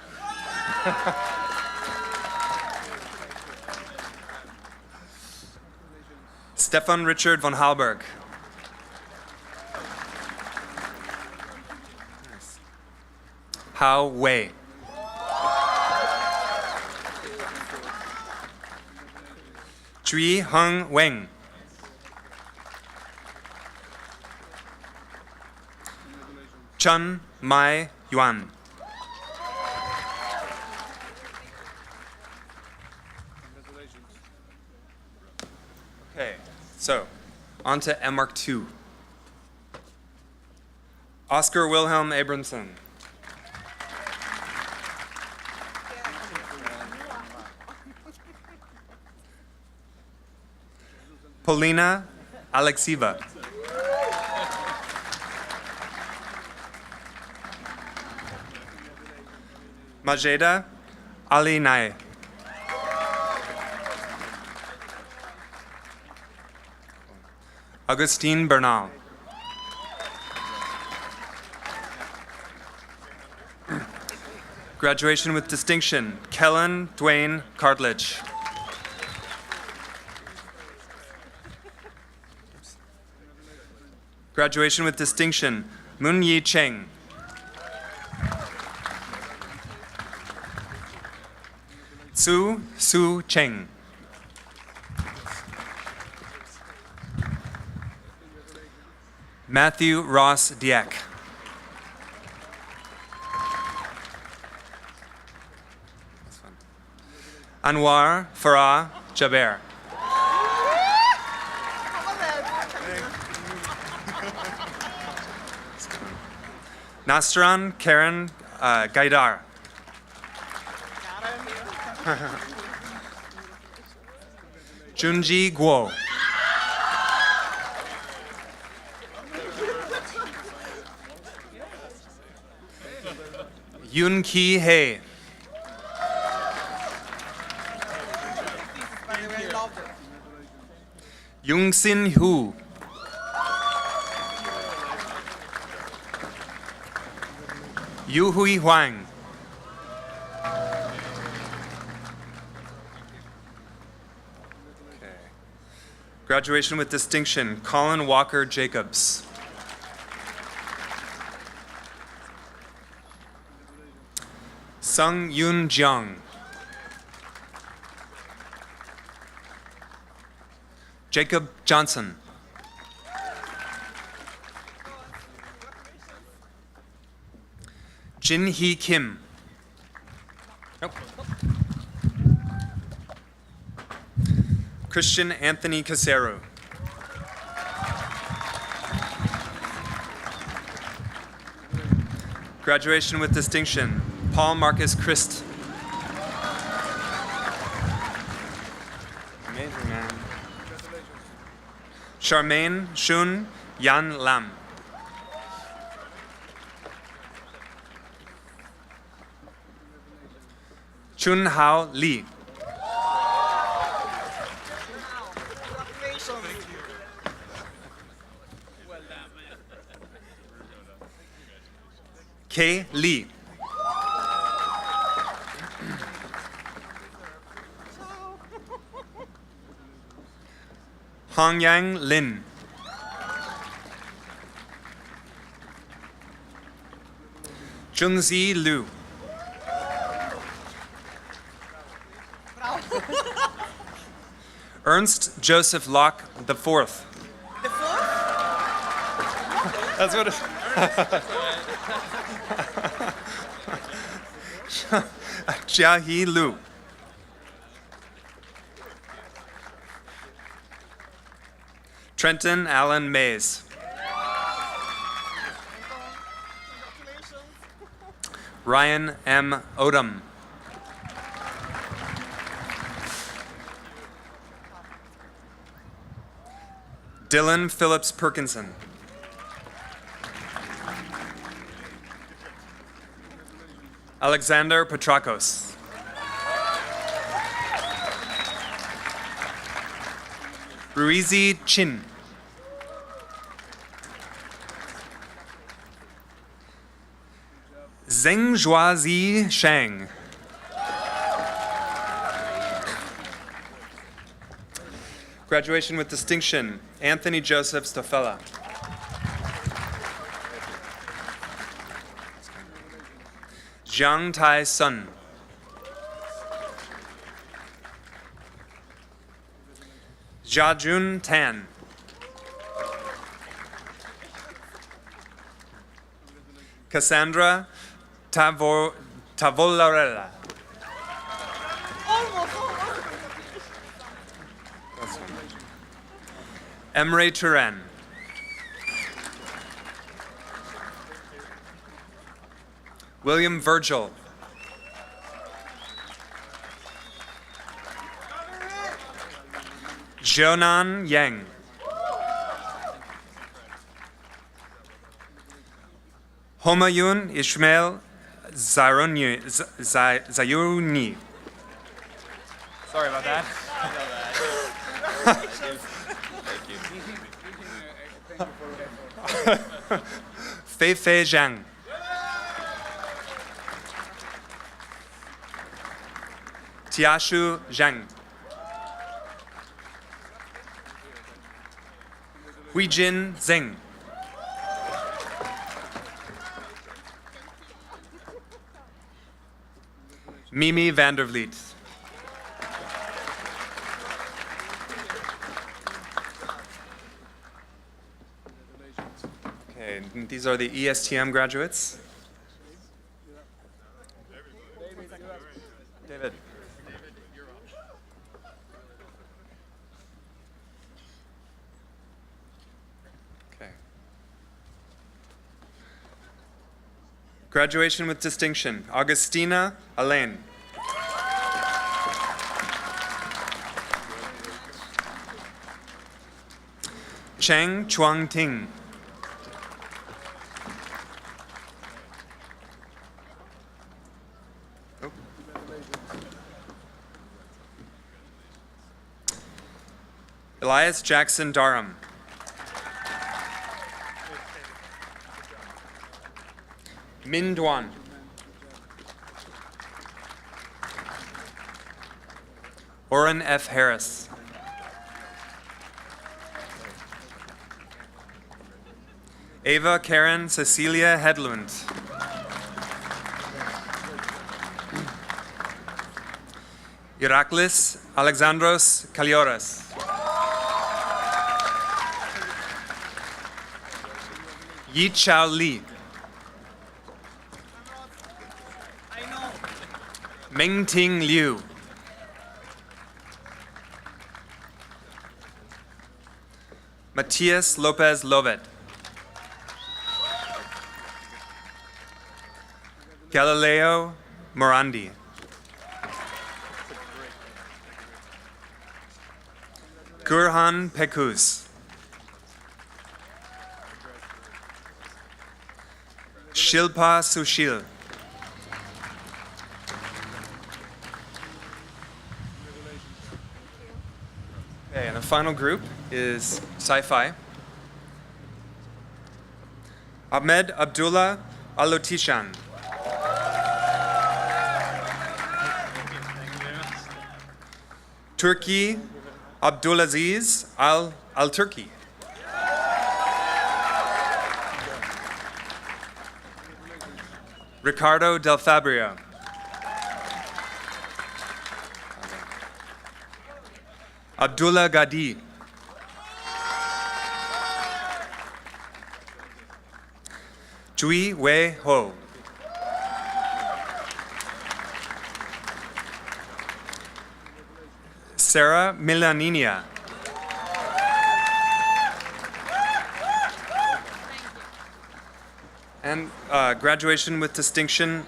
Stefan Richard von Halberg. Hao Wei. Chui Hung Weng. Chun Mai Yuan. Okay, so on to M.Arch 2. Oscar Wilhelm Abramson. Polina Alexieva. Majeda Ali Nai. Augustine Bernal. Graduation with distinction, Kellen Dwayne Cartledge. Graduation with distinction, Mun Yi Cheng. Su Cheng. Matthew Ross Dieck. Anwar Farah Jaber. Nastran Karen Gaidar. Junji Guo. Yun Ki Hei. Yung Sin Hu. Yu Hui Huang. Okay. Graduation with distinction, Colin Walker Jacobs. Sung Yoon Jeong. Jacob Johnson. Jin Hee Kim. Nope. Christian Anthony Casero. Graduation with distinction, Paul Marcus Christ. Amazing, man. Charmaine Shun Yan Lam. Chun Hao Lee. Kay Lee. Hongyang Lin. Junzi Liu. Ernst Joseph Locke the Fourth. The fourth? That's what it Jia He Lu. Trenton Allen Mays. Ryan M. Odom. Dylan Phillips Perkinson. Alexander Petrakos. Ruizi Chin. Zhengzhuazi Shang. Graduation with distinction, Anthony Joseph Stofella. Jiang Tai Sun. Jiajun Tan. Cassandra Tavolarella. Emre Turan. William Virgil. Jonan Yang. Homayun Ishmael Zayuni. Sorry about that. Fei Fei Zhang. Tiashu Zhang. Huijin Zeng. Mimmi van der Vliet. Okay, these are the ESTm graduates. David. Okay. Graduation with distinction, Augustina Alain. Cheng Chuang Ting. Elias Jackson Durham. Min Duan. Oren F. Harris. Ava Karen Cecilia Hedlund. Iraklis Alexandros Kalioras. Yi Chao Li. Meng Ting Liu. Matias Lopez Lovet. Galileo Morandi. Gurhan Pekuz. Shilpa Sushil. Okay, and the final group is SCIFI. Ahmed Abdullah Alotishan. Turki Abdulaziz Al-Turki. Ricardo Del Fabrio. Abdullah Gadi. Chui Wei Ho. Sarah Milaninia. And graduation with distinction,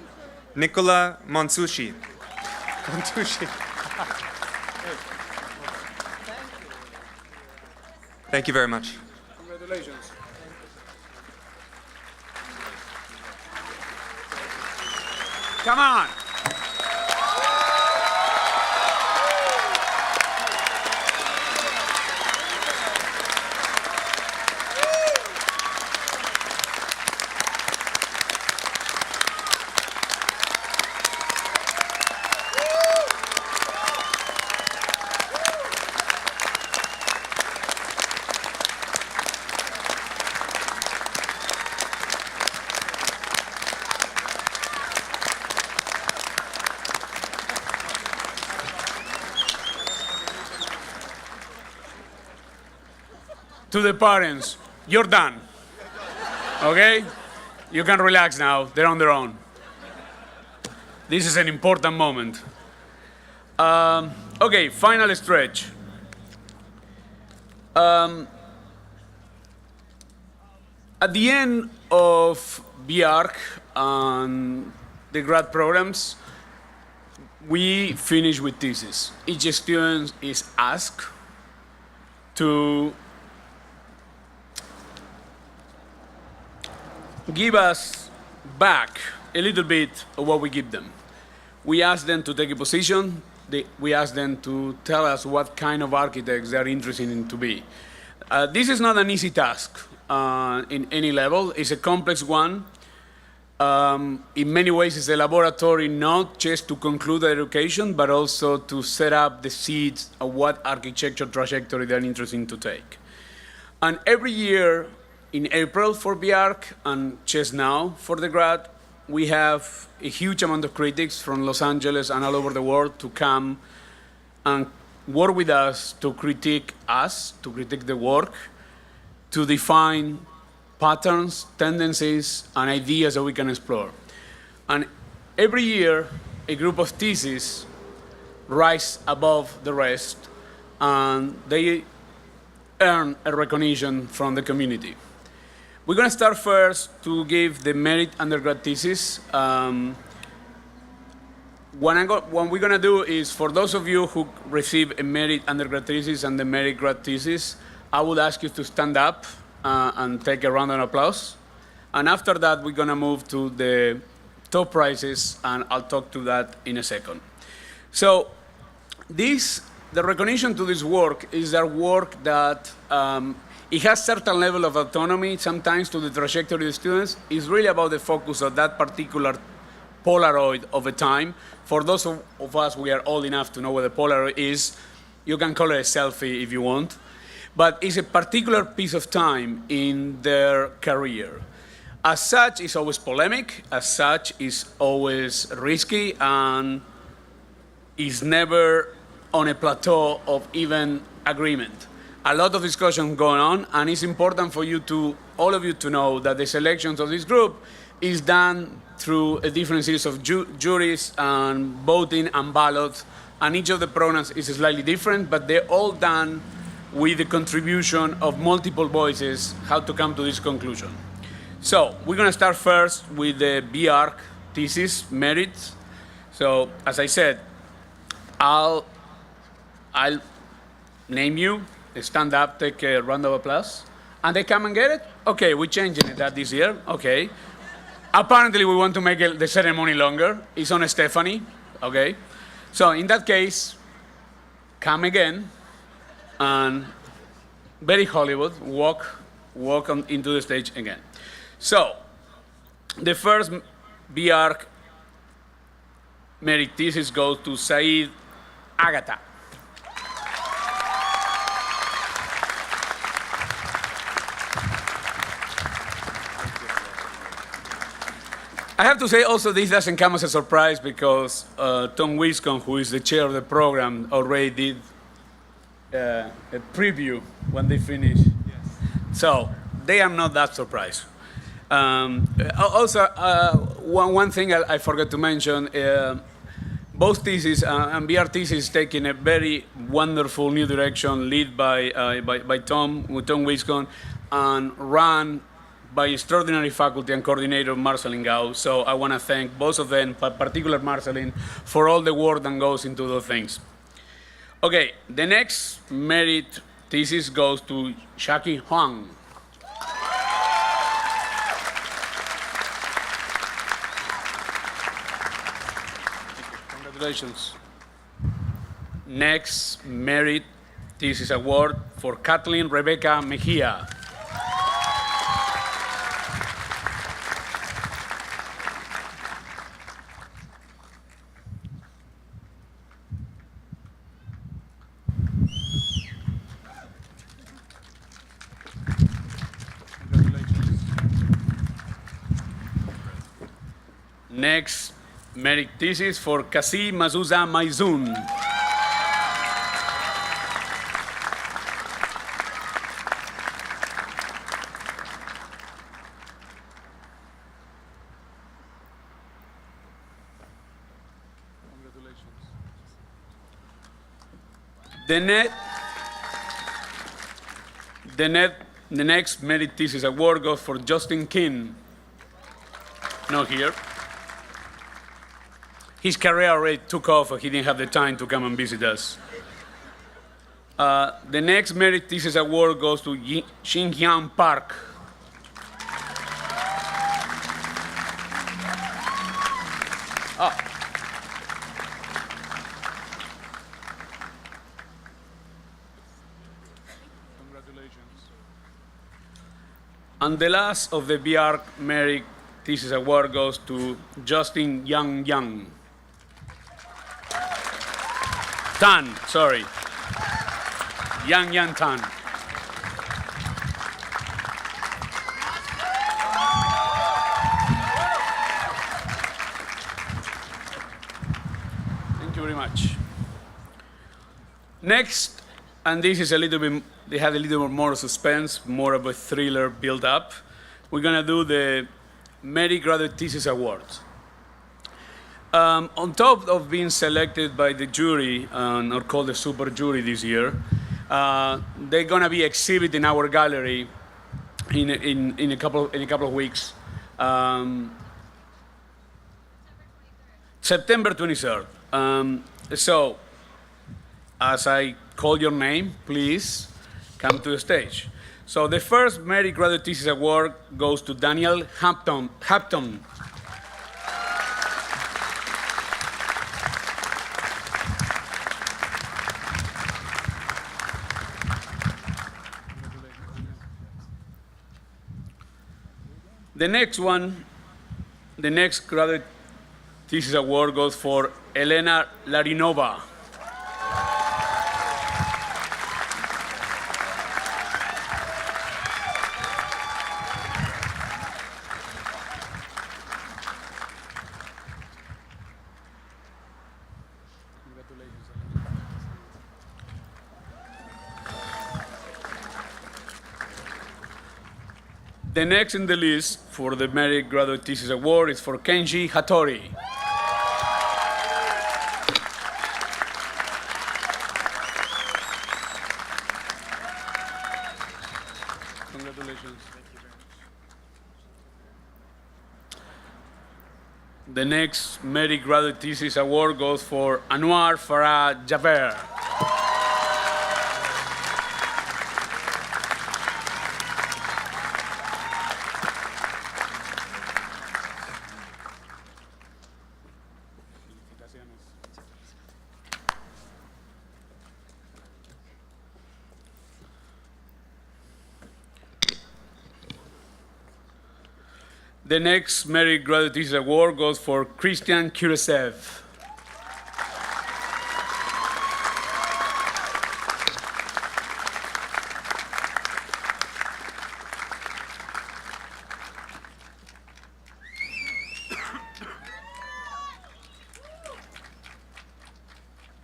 Nicola Monsushi. Thank you very much. Congratulations. Come on. To the parents, you're done. Okay? You can relax now. They're on their own. This is an important moment. Okay, final stretch. At the end of B.Arch and the grad programs, we finish with thesis. Each student is asked to give us back a little bit of what we give them. We ask them to take a position. We ask them to tell us what kind of architects they're interested in to be. This is not an easy task in any level. It's a complex one. In many ways, it's a laboratory not just to conclude the education, but also to set up the seeds of what architecture trajectory they're interested in to take. And every year, in April for B.Arch and just now for the grad, we have a huge amount of critics from Los Angeles and all over the world to come and work with us to critique the work, to define patterns, tendencies, and ideas that we can explore. And every year, a group of theses rise above the rest, and they earn a recognition from the community. We're going to start first to give the merit undergrad thesis. What we're going to do is, for those of you who receive a merit undergrad thesis and the merit grad thesis, I would ask you to stand up and take a round of applause. And after that, we're going to move to the top prizes, and I'll talk to that in a second. So the recognition to this work is a work that it has certain level of autonomy, sometimes to the trajectory of the students. It's really about the focus of that particular Polaroid of a time. For those of us who are old enough to know what a Polaroid is, you can call it a selfie if you want. But it's a particular piece of time in their career. As such, it's always polemic. As such, it's always risky, and is never on a plateau of even agreement. A lot of discussion going on, and it's important for you to, all of you to know that the selections of this group is done through a different series of juries and voting and ballots, and each of the programs is slightly different, but they're all done with the contribution of multiple voices, how to come to this conclusion. So we're going to start first with the B.Arch thesis merits. So as I said, I'll name you, stand up, take a round of applause, and they come and get it? Okay, we're changing it this year, okay. Apparently we want to make the ceremony longer. It's on Stephanie, okay. So in that case, come again, and very Hollywood, walk into the stage again. So, the first B.Arch merit thesis goes to Saeed Agata. I have to say also this doesn't come as a surprise because Tom Wiscombe, who is the chair of the program, already did a preview when they finish. Yes. So they are not that surprised. Also, one thing I forgot to mention, both theses and B.Arch thesis taking a very wonderful new direction, led by Tom Wiscombe, and run by extraordinary faculty and coordinator Marceline Gau. So I want to thank both of them, particularly Marceline, for all the work that goes into those things. Okay, the next merit thesis goes to Shaki Huang. Congratulations. Next Merit Thesis Award for Kathleen Rebecca Mejia. Next, merit thesis for Kasi Mazuza Maizun. The next merit thesis award goes for Justin King. Not here. His career already took off, and he didn't have the time to come and visit us. The next merit thesis award goes to Xinjiang Park. Congratulations. And the last of the B.Arch merit thesis award goes to Justin Yang. Tan, sorry. Yang Tan. Thank you very much. Next, and this is a little bit, they have a little more suspense, more of a thriller build up. We're gonna do the Merit Graduate Thesis Awards. On top of being selected by the jury, or called the super jury this year, they're gonna be exhibited in our gallery in a couple of weeks. September 23rd. So, as I call your name, please come to the stage. So the first Merit Graduate Thesis Award goes to Daniel Hampton. The next one, the next Graduate Thesis Award goes for Elena Larinova. The next in the list for the Merit Graduate Thesis Award is for Kenji Hattori. Congratulations. Thank you very much. The next Merit Graduate Thesis Award goes for Anwar Farah Jaber. The next Merit Graduate Thesis Award goes for Christian Kuresev.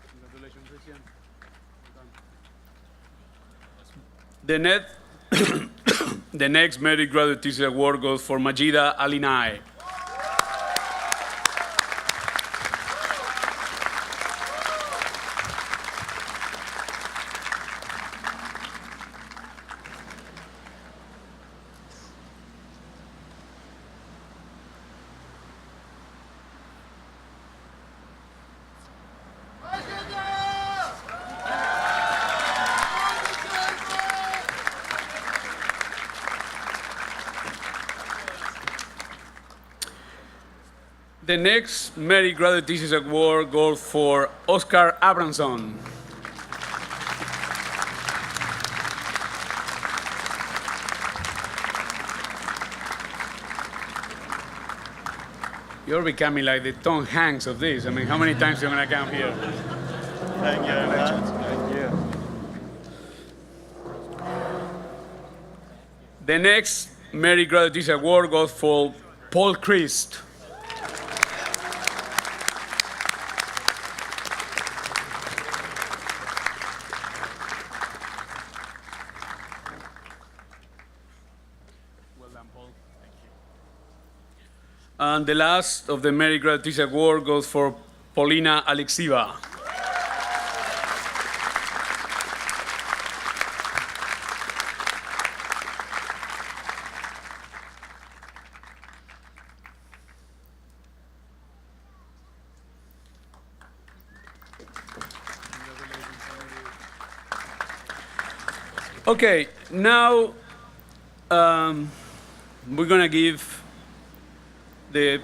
Congratulations, Christian. The next Merit Graduate Thesis Award goes for Majida Alinai. The next Merit Graduate Thesis Award goes for Oscar Abramson. You're becoming like the Tom Hanks of this. I mean, how many times are you going to come here? Thank you. Thank you. The next Merit Graduate Thesis Award goes for Paul Christ. Well done, Paul. Thank you. And the last of the Merit Graduate Thesis Award goes for Paulina Alexieva. Okay, now we're going to give the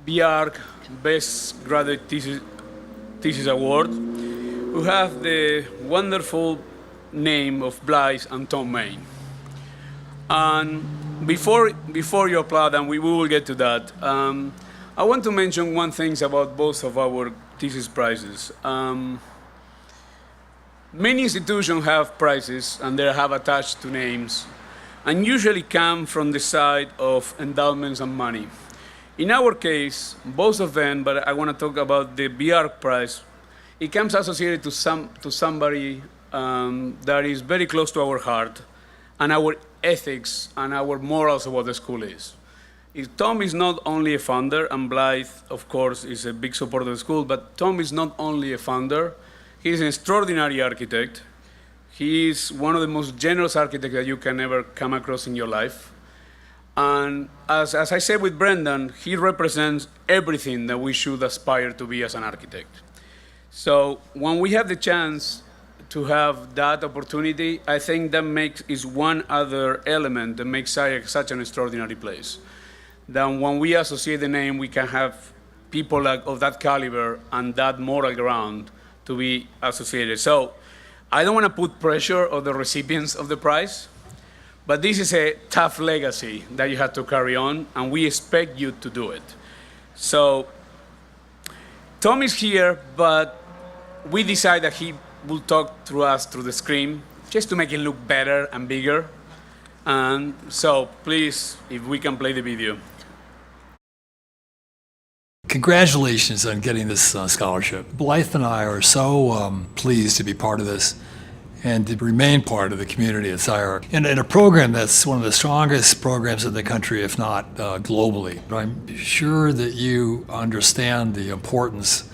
B.Arch Best Graduate Thesis Award, who have the wonderful name of Blythe and Tom Main. And before you applaud, and we will get to that, I want to mention one thing about both of our thesis prizes. Many institutions have prizes, and they have attached to names, and usually come from the side of endowments and money. In our case, both of them, but I want to talk about the B.Arch prize. It comes associated to somebody that is very close to our heart, and our ethics and our morals of what the school is. Tom is not only a founder, and Blythe, of course, is a big supporter of the school, but Tom is not only a founder. He's an extraordinary architect. He is one of the most generous architects that you can ever come across in your life. And as I said with Brendan, he represents everything that we should aspire to be as an architect. So when we have the chance to have that opportunity, I think that is one other element that makes SCI-Arc such an extraordinary place. That when we associate the name, we can have people of that caliber and that moral ground to be associated. So I don't want to put pressure on the recipients of the prize, but this is a tough legacy that you have to carry on, and we expect you to do it. So Tom is here, but we decided that he will talk through us through the screen, just to make it look better and bigger. And so please, if we can play the video. Congratulations on getting this scholarship. Blythe and I are so pleased to be part of this and to remain part of the community at SCI-Arc in a program that's one of the strongest programs in the country, if not globally. I'm sure that you understand the importance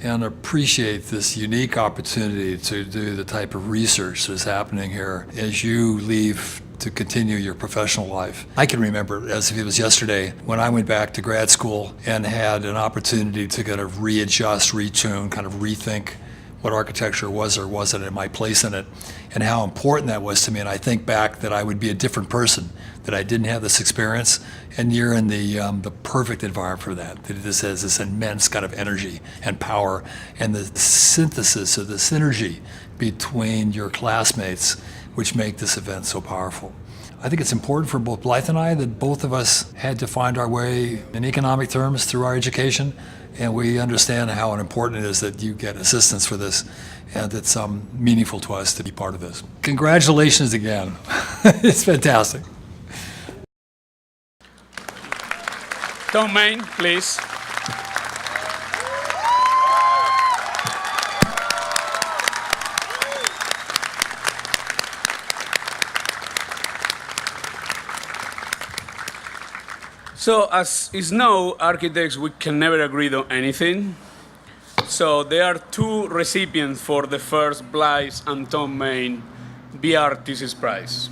and appreciate this unique opportunity to do the type of research that's happening here as you leave to continue your professional life. I can remember as if it was yesterday when I went back to grad school and had an opportunity to kind of readjust, retune, kind of rethink what architecture was or wasn't and my place in it, and how important that was to me. And I think back that I would be a different person, that I didn't have this experience, and you're in the perfect environment for that. That this has this immense kind of energy and power, and the synthesis or the synergy between your classmates, which make this event so powerful. I think it's important for both Blythe and I that both of us had to find our way in economic terms through our education, and we understand how important it is that you get assistance for this, and it's meaningful to us to be part of this. Congratulations again. It's fantastic. Tom Main, please. So as is known, architects, we can never agree on anything. So there are two recipients for the first Blythe and Tom Main B.Arch Thesis Prize.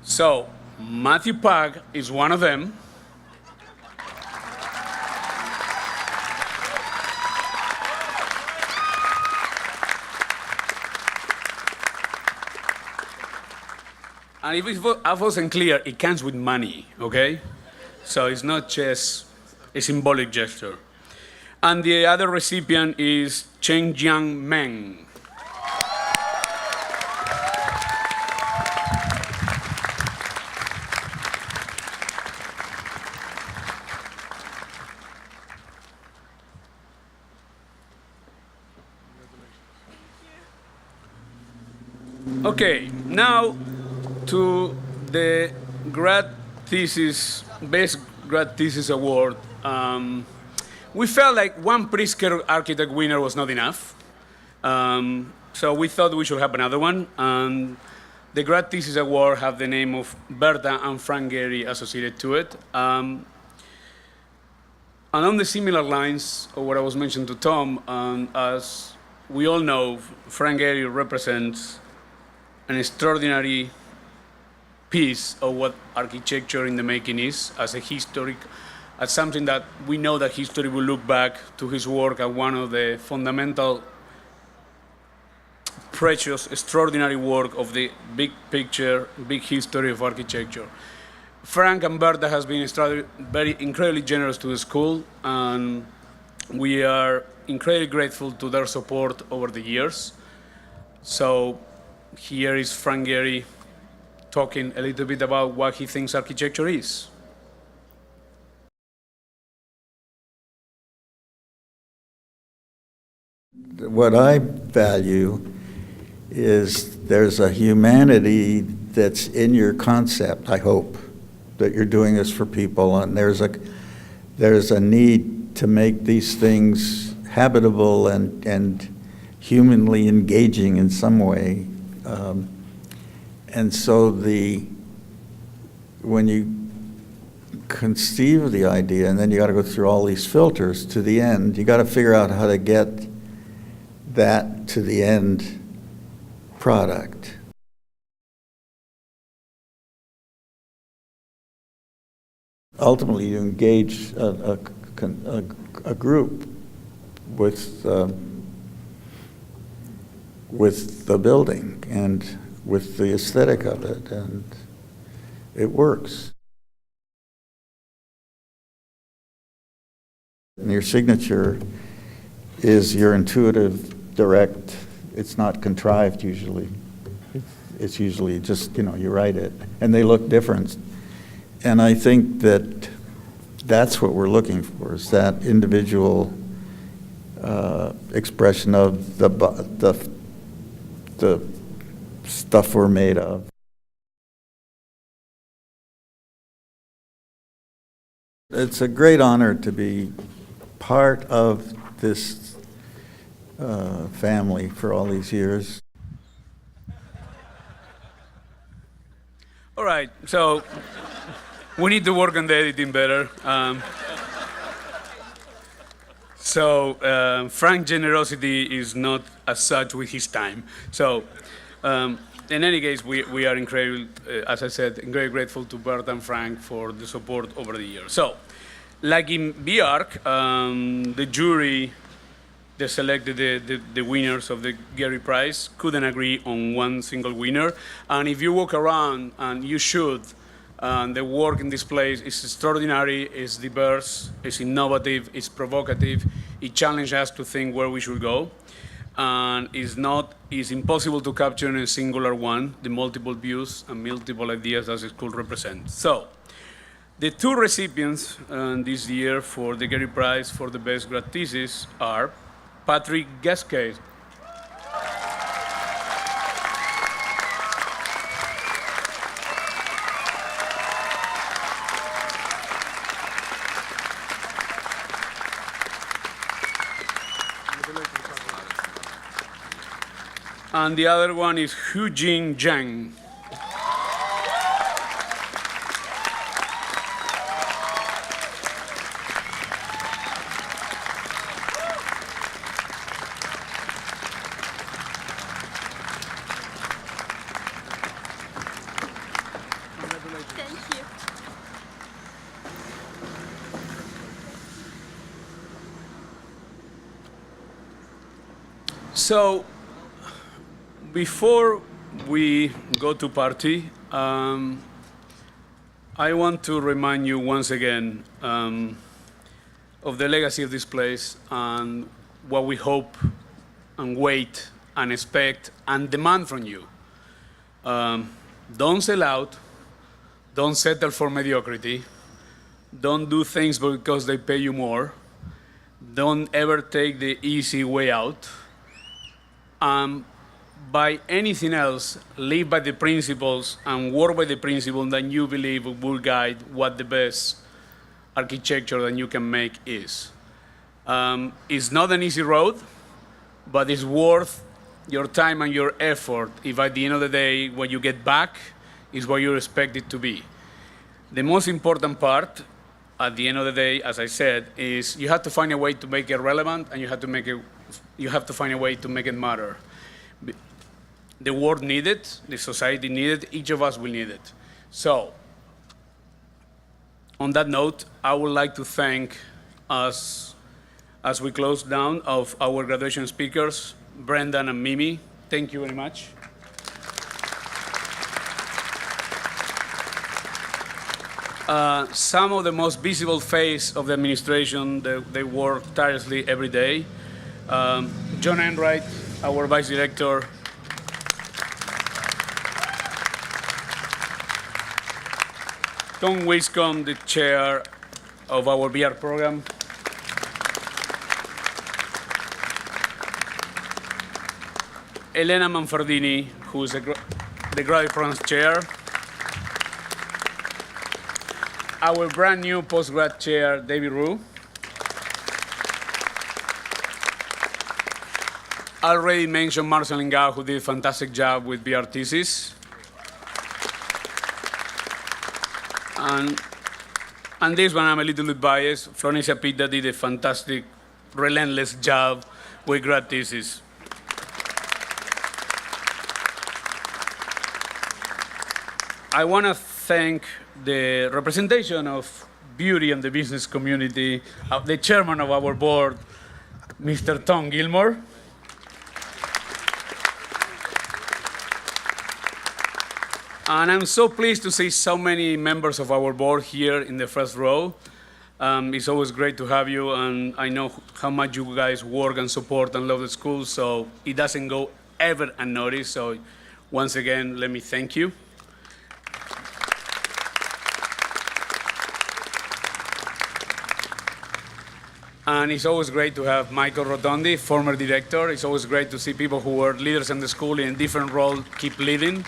So Matthew Pag is one of them. And if I wasn't clear, it comes with money, okay? So it's not just a symbolic gesture. And the other recipient is Chen Jiang Meng. Okay, now to the grad thesis, best grad thesis award. We felt like one Pritzker architect winner was not enough. So we thought we should have another one. And the grad thesis award have the name of Berta and Frank Gehry associated to it. And on the similar lines of what I was mentioning to Tom, as we all know, Frank Gehry represents an extraordinary piece of what architecture in the making is, as a historic, as something that we know that history will look back to his work as one of the fundamental, precious, extraordinary work of the big picture, big history of architecture. Frank and Berta has been very incredibly generous to the school, and we are incredibly grateful to their support over the years. So here is Frank Gehry talking a little bit about what he thinks architecture is. What I value is there's a humanity that's in your concept, I hope, that you're doing this for people, and there's a need to make these things habitable and humanly engaging in some way. And so when you conceive of the idea, and then you got to go through all these filters to the end, you got to figure out how to get that to the end product. Ultimately, you engage a group with the building and with the aesthetic of it, and it works. And your signature is your intuitive, direct. It's not contrived usually. It's usually just, you write it, and they look different. And I think that that's what we're looking for, is that individual expression of the stuff we're made of. It's a great honor to be part of this family for all these years. All right, so we need to work on the editing better. Frank's generosity is not as such with his time. So, in any case, we are incredibly, as I said, very grateful to Bert and Frank for the support over the years. So, like in B.Arch, the jury that selected the winners of the Gehry Prize couldn't agree on one single winner. And if you walk around, and you should, the work in this place is extraordinary, it's diverse, it's innovative, it's provocative, it challenges us to think where we should go. And it's impossible to capture in a singular one the multiple views and multiple ideas that it could represent. So, the two recipients this year for the Gehry Prize for the best grad thesis are Patrick Geske. And the other one is Hujing Zhang. Thank you. So, before we go to party, I want to remind you once again of the legacy of this place and what we hope and wait and expect and demand from you. Don't sell out. Don't settle for mediocrity. Don't do things because they pay you more. Don't ever take the easy way out. By anything else, live by the principles and work by the principles that you believe will guide what the best architecture that you can make is. It's not an easy road, but it's worth your time and your effort if at the end of the day, what you get back is what you expect it to be. The most important part, at the end of the day, as I said, is you have to find a way to make it relevant, and you have to find a way to make it matter. The world needs it, the society needs it, each of us will need it. So, on that note, I would like to thank us, as we close down, of our graduation speakers, Brendan and Mimmi. Thank you very much. Some of the most visible face of the administration, they work tirelessly every day. John Enright, our vice director. Tom Wiscombe, the chair of our B.Arch program. Elena Manferdini, who is the graduate programs chair. Our brand new postgrad chair, David Ruy. I already mentioned Marcel Ngao, who did a fantastic job with B.Arch thesis. And this one, I'm a little bit biased. Florencia Pita did a fantastic, relentless job with grad thesis. I want to thank the representation of beauty and the business community, the chairman of our board, Mr. Tom Gilmore. And I'm so pleased to see so many members of our board here in the first row. It's always great to have you, and I know how much you guys work and support and love the school, so it doesn't go ever unnoticed. So once again, let me thank you. And it's always great to have Michael Rotondi, former director. It's always great to see people who were leaders in the school in different roles keep leading.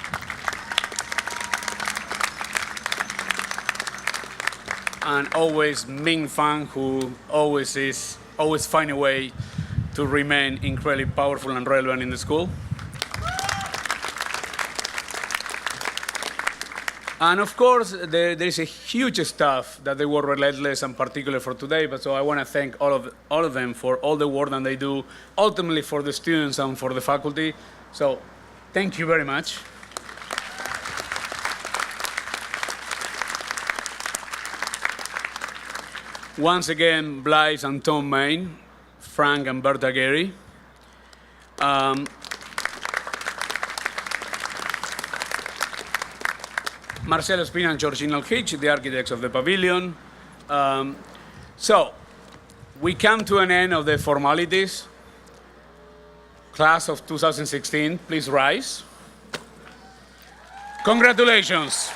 And always Ming Fang, who always find a way to remain incredibly powerful and relevant in the school. And of course, there is a huge staff that they were relentless and particular for today, but so I want to thank all of them for all the work that they do, ultimately for the students and for the faculty. So thank you very much. Once again, Blythe and Tom Main, Frank and Berta Gary. Marcelo Spina and Georgina Hitch, the architects of the pavilion. So, we come to an end of the formalities. Class of 2016, please rise. Congratulations.